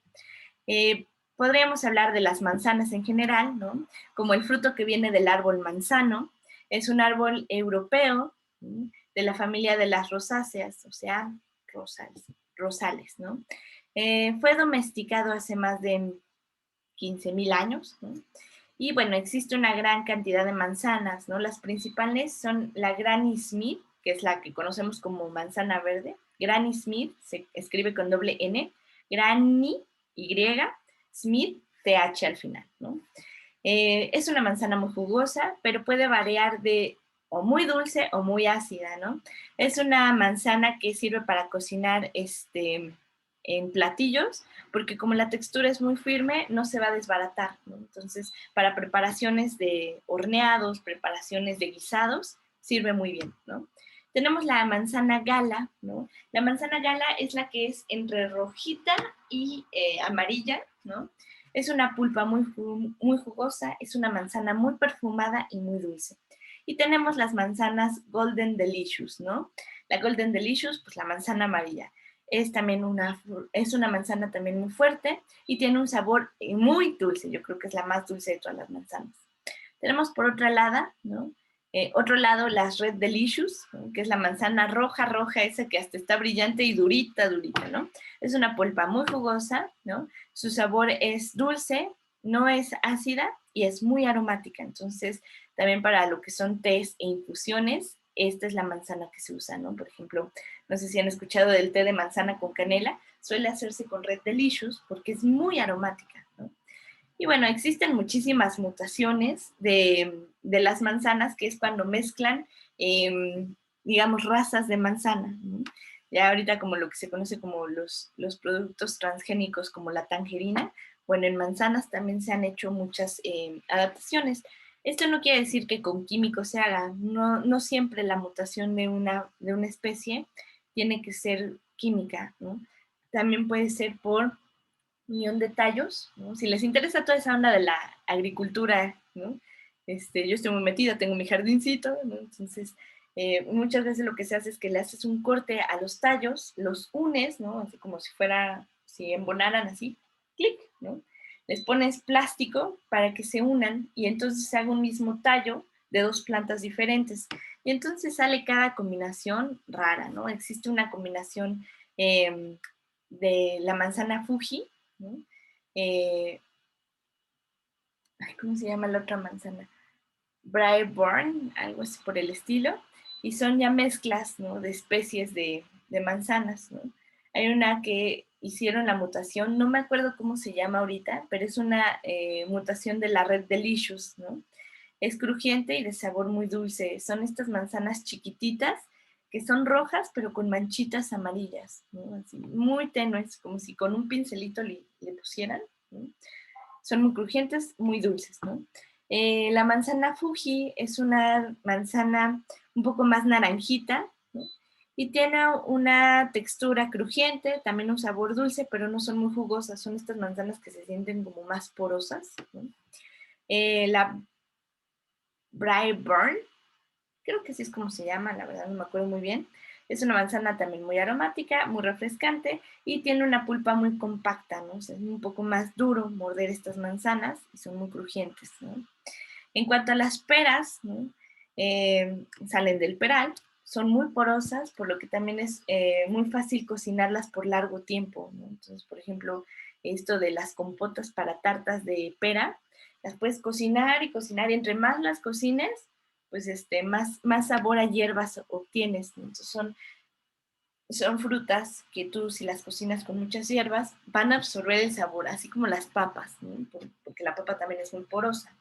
Podríamos hablar de las manzanas en general, ¿no?, como el fruto que viene del árbol manzano. Es un árbol europeo, ¿no?, de la familia de las rosáceas, o sea, rosales, ¿no? Fue domesticado hace más de 15.000 años, ¿no? Y bueno, existe una gran cantidad de manzanas, ¿no? Las principales son la Granny Smith, que es la que conocemos como manzana verde. Granny Smith se escribe con doble N, Granny, Y, Smith, TH al final, ¿no? Es una manzana muy jugosa, pero puede variar de o muy dulce o muy ácida, ¿no? Es una manzana que sirve para cocinar en platillos, porque como la textura es muy firme, no se va a desbaratar, ¿no? Entonces, para preparaciones de horneados, preparaciones de guisados, sirve muy bien, ¿no? Tenemos la manzana gala, ¿no? La manzana gala es la que es entre rojita y amarilla, ¿no? Es una pulpa muy jugosa, es una manzana muy perfumada y muy dulce. Y tenemos las manzanas Golden Delicious, ¿no? La Golden Delicious, pues la manzana amarilla. Es una manzana también muy fuerte y tiene un sabor muy dulce. Yo creo que es la más dulce de todas las manzanas. Tenemos por otro lado, las Red Delicious, ¿no?, que es la manzana roja, esa que hasta está brillante y durita, ¿no? Es una pulpa muy jugosa, ¿no? Su sabor es dulce, no es ácida y es muy aromática. Entonces, también para lo que son tés e infusiones, esta es la manzana que se usa, ¿no? Por ejemplo, no sé si han escuchado del té de manzana con canela, suele hacerse con Red Delicious porque es muy aromática, ¿no? Y bueno, existen muchísimas mutaciones de las manzanas, que es cuando mezclan, digamos, razas de manzana, ¿no? Ya ahorita como lo que se conoce como los productos transgénicos, como la tangerina, bueno, en manzanas también se han hecho muchas adaptaciones. Esto no quiere decir que con químicos se haga, no, no siempre la mutación de una especie tiene que ser química, ¿no? También puede ser por unión de tallos, ¿no? Si les interesa toda esa onda de la agricultura, ¿no? Yo estoy muy metida, tengo mi jardincito, ¿no? Entonces, muchas veces lo que se hace es que le haces un corte a los tallos, los unes, ¿no? Así como si embonaran así, clic, ¿no? Les pones plástico para que se unan y entonces se haga un mismo tallo de dos plantas diferentes. Y entonces sale cada combinación rara, ¿no? Existe una combinación de la manzana Fuji, ¿no? Eh, ¿Cómo se llama la otra manzana? Brightburn, algo así por el estilo, y son ya mezclas, ¿no?, de especies de manzanas, ¿no? Hay una que hicieron la mutación, no me acuerdo cómo se llama ahorita, pero es una mutación de la Red Delicious, ¿no? Es crujiente y de sabor muy dulce. Son estas manzanas chiquititas que son rojas, pero con manchitas amarillas, ¿no? Así, muy tenues, como si con un pincelito le pusieran, ¿no? Son muy crujientes, muy dulces, ¿no? La manzana Fuji es una manzana un poco más naranjita, ¿no? Y tiene una textura crujiente, también un sabor dulce, pero no son muy jugosas. Son estas manzanas que se sienten como más porosas, ¿no? La Brightburn, creo que así es como se llama, la verdad no me acuerdo muy bien. Es una manzana también muy aromática, muy refrescante y tiene una pulpa muy compacta, ¿no? O sea, es un poco más duro morder estas manzanas y son muy crujientes, ¿no? En cuanto a las peras, ¿no? Salen del peral, son muy porosas, por lo que también es muy fácil cocinarlas por largo tiempo, ¿no? Entonces, por ejemplo, esto de las compotas para tartas de pera. Las puedes cocinar y cocinar, y entre más las cocines, pues más sabor a hierbas obtienes, ¿no? Entonces son frutas que tú, si las cocinas con muchas hierbas, van a absorber el sabor, así como las papas, ¿no? Porque la papa también es muy porosa.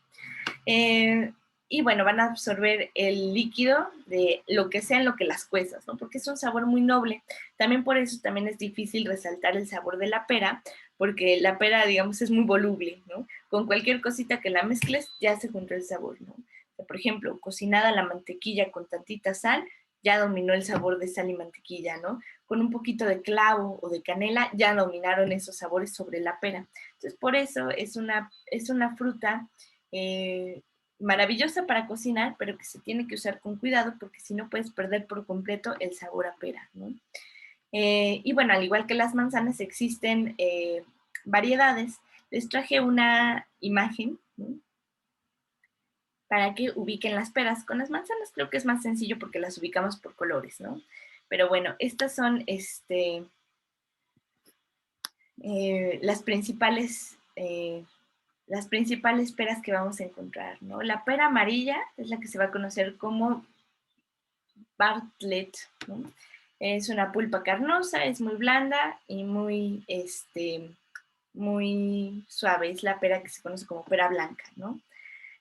Eh, y bueno, van a absorber el líquido de lo que sea en lo que las cuezas, ¿no? Porque es un sabor muy noble. También por eso también es difícil resaltar el sabor de la pera, porque la pera, digamos, es muy voluble, ¿no? Con cualquier cosita que la mezcles, ya se juntó el sabor, ¿no? O sea, por ejemplo, cocinada la mantequilla con tantita sal, ya dominó el sabor de sal y mantequilla, ¿no? Con un poquito de clavo o de canela, ya dominaron esos sabores sobre la pera. Entonces, por eso es una fruta maravillosa para cocinar, pero que se tiene que usar con cuidado porque si no puedes perder por completo el sabor a pera, ¿no? Y bueno, al igual que las manzanas, existen variedades. Les traje una imagen, ¿no? Para que ubiquen las peras. Con las manzanas creo que es más sencillo porque las ubicamos por colores, ¿no? Pero bueno, estas son las principales peras que vamos a encontrar, ¿no? La pera amarilla es la que se va a conocer como Bartlett, ¿no? Es una pulpa carnosa, es muy blanda y muy suave. Es la pera que se conoce como pera blanca, ¿no?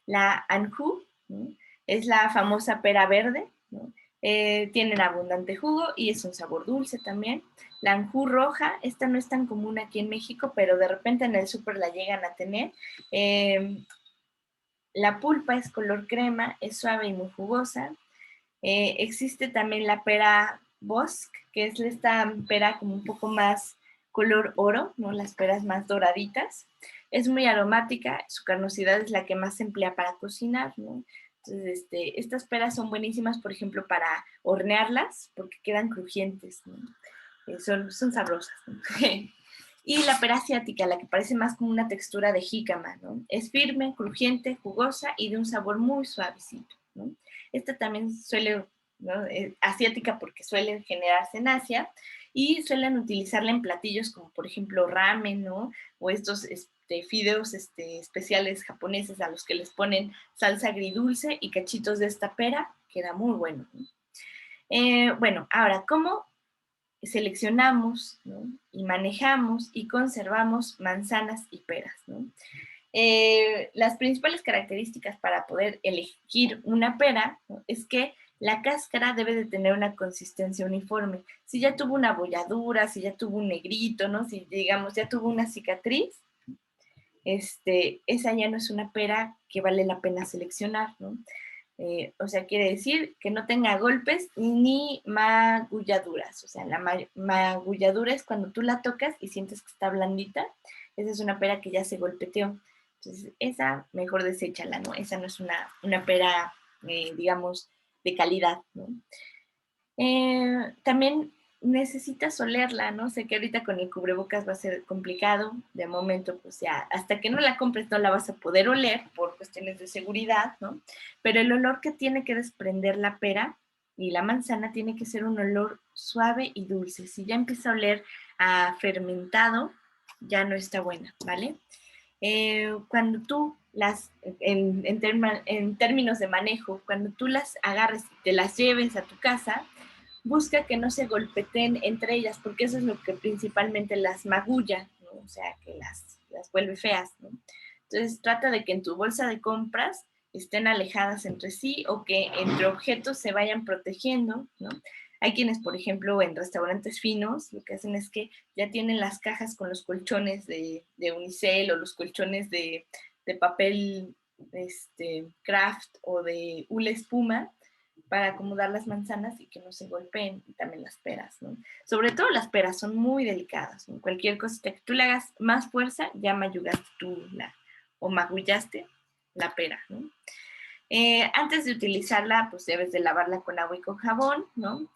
La anjú, ¿no? Es la famosa pera verde, ¿no? Tienen abundante jugo y es un sabor dulce también. La anjú roja, esta no es tan común aquí en México, pero de repente en el súper la llegan a tener. La pulpa es color crema, es suave y muy jugosa. Existe también la pera bosque, que es esta pera como un poco más color oro, ¿no? Las peras más doraditas. Es muy aromática, su carnosidad es la que más se emplea para cocinar, ¿no? Entonces, estas peras son buenísimas, por ejemplo, para hornearlas, porque quedan crujientes, ¿no? Son sabrosas, ¿no? Y la pera asiática, la que parece más como una textura de jícama, ¿no? Es firme, crujiente, jugosa y de un sabor muy suavecito, ¿no? Esta también suele, ¿no? Asiática porque suele generarse en Asia y suelen utilizarla en platillos como por ejemplo ramen, ¿no? O estos fideos especiales japoneses a los que les ponen salsa agridulce y cachitos de esta pera, queda muy bueno, ¿no? Bueno, ahora, ¿cómo seleccionamos, ¿no? Y manejamos y conservamos manzanas y peras, ¿no? Las principales características para poder elegir una pera, ¿no? Es que la cáscara debe de tener una consistencia uniforme. Si ya tuvo una bolladura, si ya tuvo un negrito, ¿no? Si, digamos, ya tuvo una cicatriz, esa ya no es una pera que vale la pena seleccionar, ¿no? O sea, quiere decir que no tenga golpes ni magulladuras. O sea, la magulladura es cuando tú la tocas y sientes que está blandita. Esa es una pera que ya se golpeteó. Entonces, esa mejor deséchala, ¿no? Esa no es una pera, digamos, de calidad, ¿no? También necesitas olerla, ¿no? Sé que ahorita con el cubrebocas va a ser complicado, de momento, pues ya, hasta que no la compres no la vas a poder oler por cuestiones de seguridad, ¿no? Pero el olor que tiene que desprender la pera y la manzana tiene que ser un olor suave y dulce. Si ya empieza a oler a fermentado, ya no está buena, ¿vale? Cuando tú en términos de manejo, cuando tú las agarres y te las lleves a tu casa, busca que no se golpeten entre ellas, porque eso es lo que principalmente las magulla, ¿no? O sea, que las vuelve feas, ¿no? Entonces, trata de que en tu bolsa de compras estén alejadas entre sí o que entre objetos se vayan protegiendo, ¿no? Hay quienes, por ejemplo, en restaurantes finos, lo que hacen es que ya tienen las cajas con los colchones de unicel o los colchones de papel craft o de hule espuma, para acomodar las manzanas y que no se golpeen, y también las peras, ¿no? Sobre todo las peras son muy delicadas, ¿no? Cualquier cosita que tú le hagas más fuerza, ya mayugaste o magullaste la pera, ¿no? Antes de utilizarla, pues debes de lavarla con agua y con jabón, ¿no?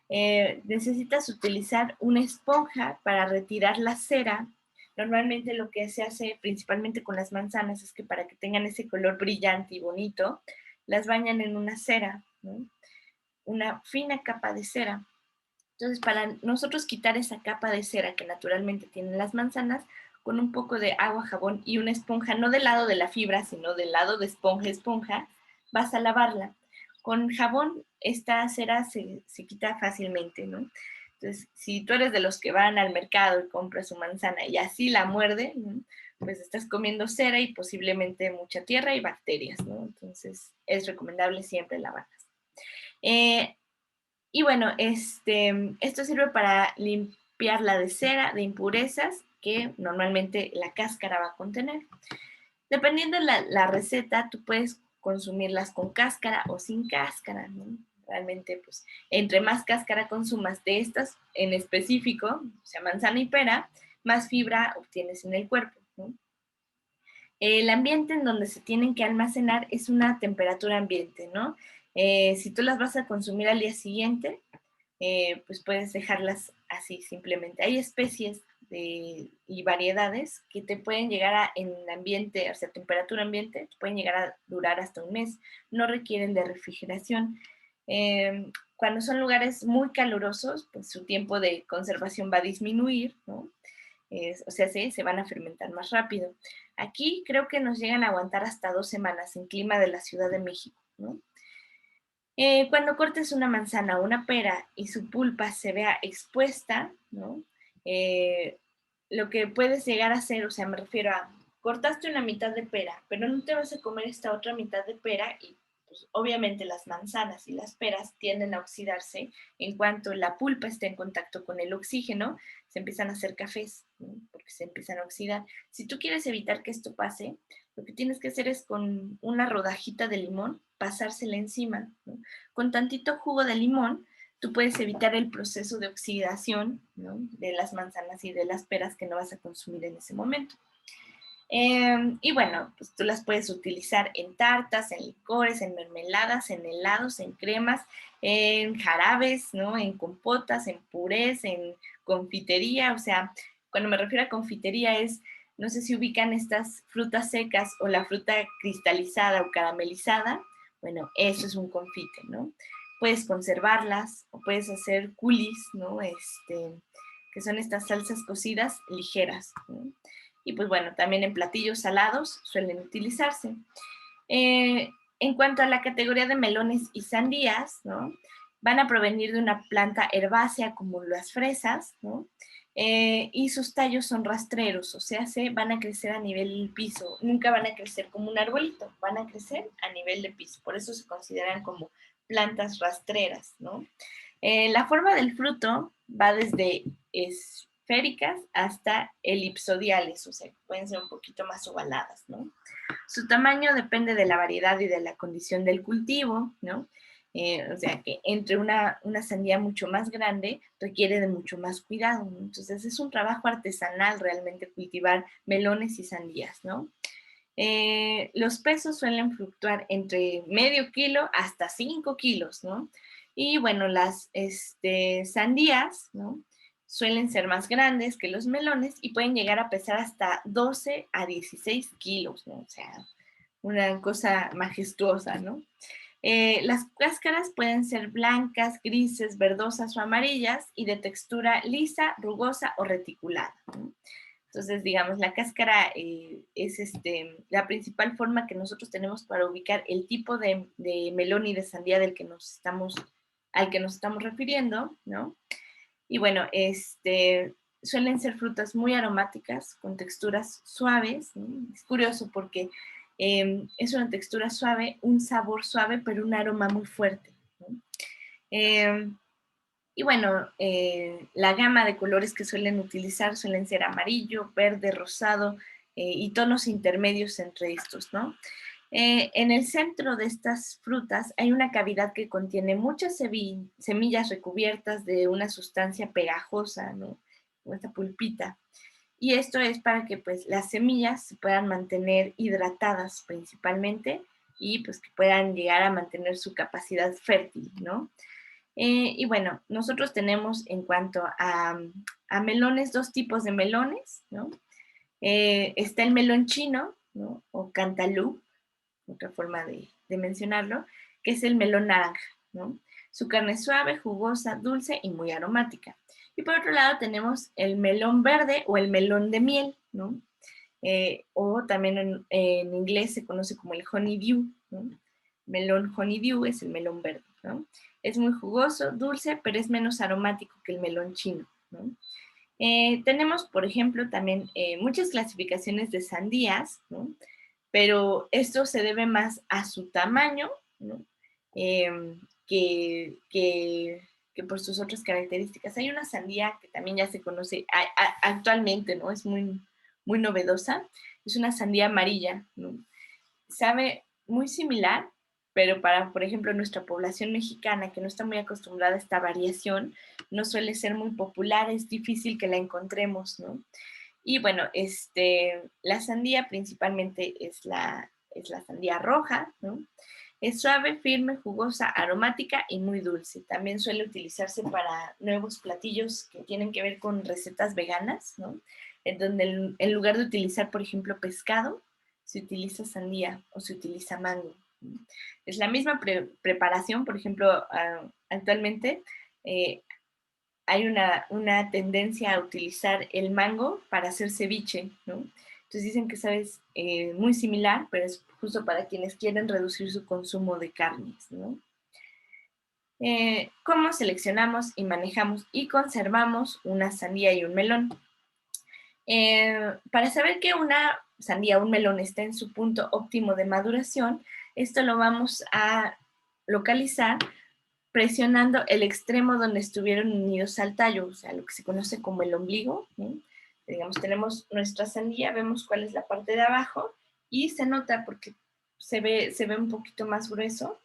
Necesitas utilizar una esponja para retirar la cera. Normalmente lo que se hace principalmente con las manzanas es que para que tengan ese color brillante y bonito, las bañan en una cera, ¿no? Una fina capa de cera. Entonces, para nosotros quitar esa capa de cera que naturalmente tienen las manzanas, con un poco de agua, jabón y una esponja, no del lado de la fibra, sino del lado de esponja, vas a lavarla. Con jabón esta cera se quita fácilmente, ¿no? Entonces, si tú eres de los que van al mercado y compras su manzana y así la muerde, ¿no? Pues estás comiendo cera y posiblemente mucha tierra y bacterias, ¿no? Entonces, es recomendable siempre lavarlas. Y bueno, esto sirve para limpiarla de cera, de impurezas que normalmente la cáscara va a contener. Dependiendo de la receta, tú puedes consumirlas con cáscara o sin cáscara, ¿no? Realmente, pues, entre más cáscara consumas de estas en específico, o sea, manzana y pera, más fibra obtienes en el cuerpo, ¿no? El ambiente en donde se tienen que almacenar es una temperatura ambiente, ¿no? Si tú las vas a consumir al día siguiente, pues puedes dejarlas así simplemente. Hay especies y variedades que te pueden llegar en ambiente, o sea, temperatura ambiente, pueden llegar a durar hasta un mes. No requieren de refrigeración. Cuando son lugares muy calurosos, pues su tiempo de conservación va a disminuir, ¿no? O sea, se van a fermentar más rápido. Aquí creo que nos llegan a aguantar hasta 2 semanas en clima de la Ciudad de México, ¿no? Cuando cortes una manzana o una pera y su pulpa se vea expuesta, ¿no? Eh, lo que puedes llegar a hacer, o sea, me refiero a, cortaste una mitad de pera, pero no te vas a comer esta otra mitad de pera y pues, obviamente las manzanas y las peras tienden a oxidarse en cuanto la pulpa esté en contacto con el oxígeno, se empiezan a hacer cafés, ¿no? Porque se empiezan a oxidar. Si tú quieres evitar que esto pase, lo que tienes que hacer es con una rodajita de limón pasársela encima, ¿no? Con tantito jugo de limón, tú puedes evitar el proceso de oxidación, ¿no? De las manzanas y de las peras que no vas a consumir en ese momento. Y bueno, pues tú las puedes utilizar en tartas, en licores, en mermeladas, en helados, en cremas, en jarabes, ¿no? En compotas, en purés, en confitería. O sea, cuando me refiero a confitería es, no sé si ubican estas frutas secas o la fruta cristalizada o caramelizada. Bueno, eso es un confite, ¿no? Puedes conservarlas o puedes hacer culis, ¿no? Que son estas salsas cocidas ligeras, ¿no? Y pues bueno, también en platillos salados suelen utilizarse. En cuanto a la categoría de melones y sandías, ¿no? Van a provenir de una planta herbácea como las fresas, ¿no? Y sus tallos son rastreros, o sea, van a crecer a nivel del piso, nunca van a crecer como un arbolito, van a crecer a nivel de piso, por eso se consideran como plantas rastreras, ¿no? La forma del fruto va desde esféricas hasta elipsodiales, o sea, pueden ser un poquito más ovaladas, ¿no? Su tamaño depende de la variedad y de la condición del cultivo, ¿no? O sea que entre una sandía mucho más grande requiere de mucho más cuidado, ¿no? Entonces es un trabajo artesanal realmente cultivar melones y sandías, ¿no? Los pesos suelen fluctuar entre medio kilo hasta 5 kilos, ¿no? Y bueno, las sandías, ¿no? Suelen ser más grandes que los melones y pueden llegar a pesar hasta 12 a 16 kilos, ¿no? O sea, una cosa majestuosa, ¿no? Las cáscaras pueden ser blancas, grises, verdosas o amarillas y de textura lisa, rugosa o reticulada, ¿no? Entonces, digamos, la cáscara es la principal forma que nosotros tenemos para ubicar el tipo de melón y de sandía al que nos estamos refiriendo, ¿no? Y bueno, suelen ser frutas muy aromáticas, con texturas suaves, ¿no? Es curioso porque es una textura suave, un sabor suave, pero un aroma muy fuerte, ¿no? Eh, y bueno, la gama de colores que suelen utilizar suelen ser amarillo, verde, rosado y tonos intermedios entre estos, ¿no? En el centro de estas frutas hay una cavidad que contiene muchas semillas recubiertas de una sustancia pegajosa, ¿no? Como esta pulpita. Y esto es para que pues, las semillas se puedan mantener hidratadas principalmente y pues que puedan llegar a mantener su capacidad fértil, ¿no? Y bueno, nosotros tenemos en cuanto a melones, dos tipos de melones, ¿no? Está el melón chino, ¿no? O cantaloupe, otra forma de mencionarlo, que es el melón naranja, ¿no? Su carne es suave, jugosa, dulce y muy aromática. Y por otro lado tenemos el melón verde o el melón de miel, ¿no? O también en inglés se conoce como el honeydew, ¿no? Melón honeydew es el melón verde, ¿no? Es muy jugoso, dulce, pero es menos aromático que el melón chino, ¿no? Tenemos, por ejemplo, también muchas clasificaciones de sandías, ¿no? Pero esto se debe más a su tamaño, ¿no? Que por sus otras características. Hay una sandía que también ya se conoce actualmente, ¿no? Es muy novedosa. Es una sandía amarilla, ¿no? Sabe muy similar, pero para, por ejemplo, nuestra población mexicana, que no está muy acostumbrada a esta variación, no suele ser muy popular, es difícil que la encontremos, ¿no? Y bueno, la sandía principalmente es la sandía roja, ¿no? Es suave, firme, jugosa, aromática y muy dulce. También suele utilizarse para nuevos platillos que tienen que ver con recetas veganas, ¿no? En donde en lugar de utilizar, por ejemplo, pescado, se utiliza sandía o se utiliza mango, ¿no? Es la misma preparación, por ejemplo, actualmente eh, hay una tendencia a utilizar el mango para hacer ceviche, ¿no? Entonces dicen que sabes muy similar, pero es justo para quienes quieren reducir su consumo de carnes, ¿no? ¿Cómo seleccionamos y manejamos y conservamos una sandía y un melón? Para saber que una sandía o un melón está en su punto óptimo de maduración, esto lo vamos a localizar presionando el extremo donde estuvieron unidos al tallo, o sea, lo que se conoce como el ombligo, ¿no? Digamos, tenemos nuestra sandía, vemos cuál es la parte de abajo y se nota porque se ve un poquito más grueso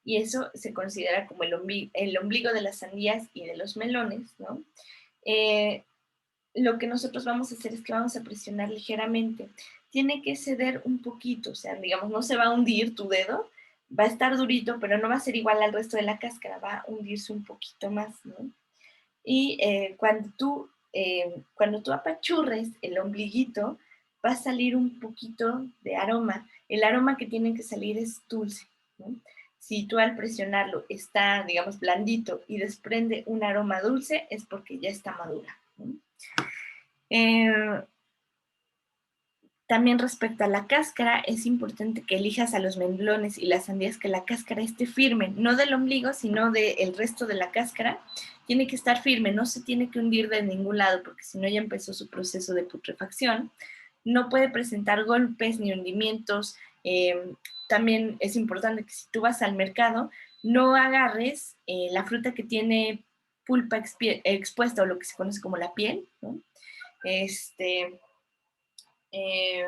y eso se considera como el ombligo de las sandías y de los melones, ¿no? Eh, lo que nosotros vamos a hacer es que vamos a presionar ligeramente. Tiene que ceder un poquito, o sea, digamos, no se va a hundir tu dedo, va a estar durito, pero no va a ser igual al resto de la cáscara, va a hundirse un poquito más, ¿no? Y cuando tú apachurres el ombliguito, va a salir un poquito de aroma. El aroma que tiene que salir es dulce, ¿no? Si tú al presionarlo está, digamos, blandito y desprende un aroma dulce, es porque ya está madura, ¿no? Eh, También respecto a la cáscara, es importante que elijas a los melones y las sandías que la cáscara esté firme, no del ombligo, sino del resto de la cáscara. Tiene que estar firme, no se tiene que hundir de ningún lado, porque si no ya empezó su proceso de putrefacción. No puede presentar golpes ni hundimientos. También es importante que si tú vas al mercado, no agarres la fruta que tiene pulpa expuesta o lo que se conoce como la piel, ¿no? Este, eh,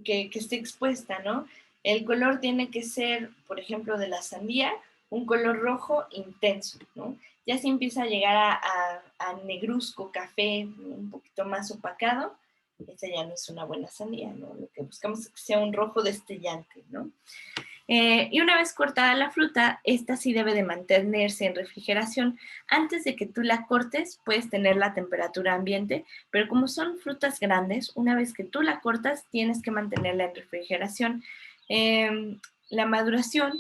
que esté expuesta, ¿no? El color tiene que ser, por ejemplo, de la sandía, un color rojo intenso, ¿no? Ya si empieza a llegar a negruzco, café, un poquito más opacado, esa ya no es una buena sandía, ¿no? Lo que buscamos es que sea un rojo destellante, ¿no? Y una vez cortada la fruta, esta sí debe de mantenerse en refrigeración. Antes de que tú la cortes, puedes tenerla a temperatura ambiente, pero como son frutas grandes, una vez que tú la cortas, tienes que mantenerla en refrigeración. La maduración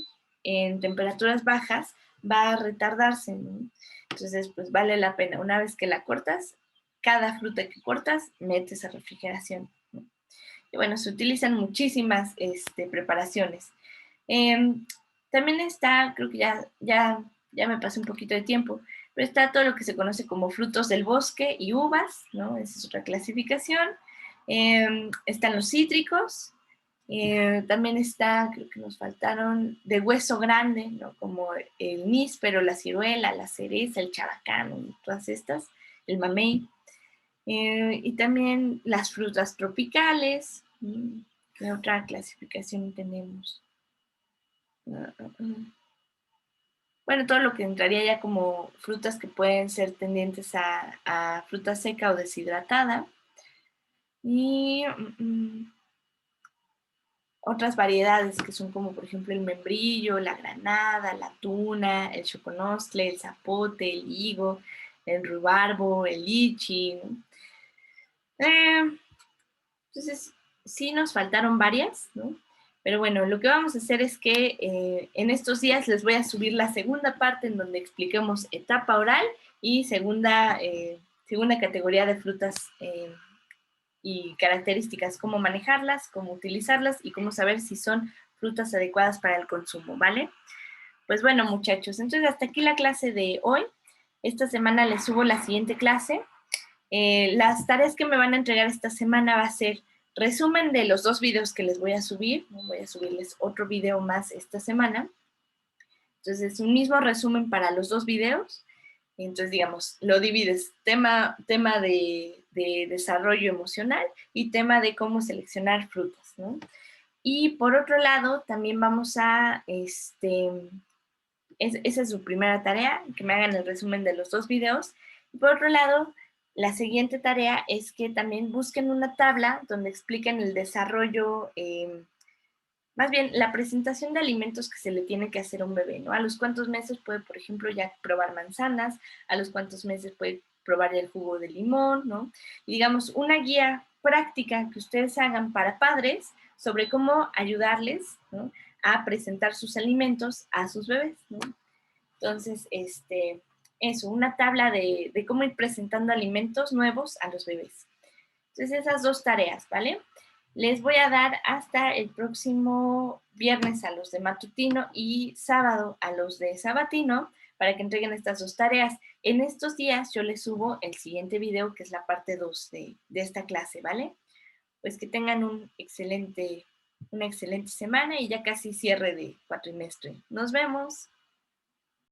en temperaturas bajas va a retardarse, ¿no? Entonces, pues vale la pena. Una vez que la cortas, cada fruta que cortas, metes a refrigeración, ¿no? Y bueno, se utilizan muchísimas preparaciones. Eh, También está, creo que ya me pasé un poquito de tiempo, pero está todo lo que se conoce como frutos del bosque y uvas, ¿no? Esa es otra clasificación. Están los cítricos, también está, creo que nos faltaron, de hueso grande, ¿no? Como el níspero, la ciruela, la cereza, el chabacano, todas estas, el mamey. Y también las frutas tropicales. ¿Qué otra clasificación tenemos? Bueno, todo lo que entraría ya como frutas que pueden ser tendientes a fruta seca o deshidratada. Y otras variedades que son como por ejemplo el membrillo, la granada, la tuna, el choconostle, el zapote, el higo, el rubarbo, el lichi. Eh, entonces, sí nos faltaron varias, ¿no? Pero bueno, lo que vamos a hacer es que en estos días les voy a subir la segunda parte en donde expliquemos etapa oral y segunda categoría de frutas y características, cómo manejarlas, cómo utilizarlas y cómo saber si son frutas adecuadas para el consumo, ¿vale? Pues bueno, muchachos, entonces hasta aquí la clase de hoy. Esta semana les subo la siguiente clase. Las tareas que me van a entregar esta semana va a ser resumen de los 2 videos que les voy a subir. Voy a subirles otro video más esta semana. Entonces, es un mismo resumen para los 2 videos. Entonces, digamos, lo divides tema de desarrollo emocional y tema de cómo seleccionar frutas, ¿no? Y por otro lado, también vamos a, esa es su primera tarea, que me hagan el resumen de los 2 videos. Y por otro lado, la siguiente tarea es que también busquen una tabla donde expliquen el desarrollo, más bien la presentación de alimentos que se le tiene que hacer a un bebé, ¿no? A los cuántos meses puede, por ejemplo, ya probar manzanas, a los cuántos meses puede probar ya el jugo de limón, ¿no? Y digamos, una guía práctica que ustedes hagan para padres sobre cómo ayudarles, ¿no?, a presentar sus alimentos a sus bebés, ¿no? Entonces, eso, una tabla de cómo ir presentando alimentos nuevos a los bebés. Entonces, esas 2 tareas, ¿vale? Les voy a dar hasta el próximo viernes a los de matutino y sábado a los de sabatino para que entreguen estas 2 tareas. En estos días yo les subo el siguiente video, que es la parte 2 de esta clase, ¿vale? Pues que tengan una excelente semana y ya casi cierre de cuatrimestre. Nos vemos.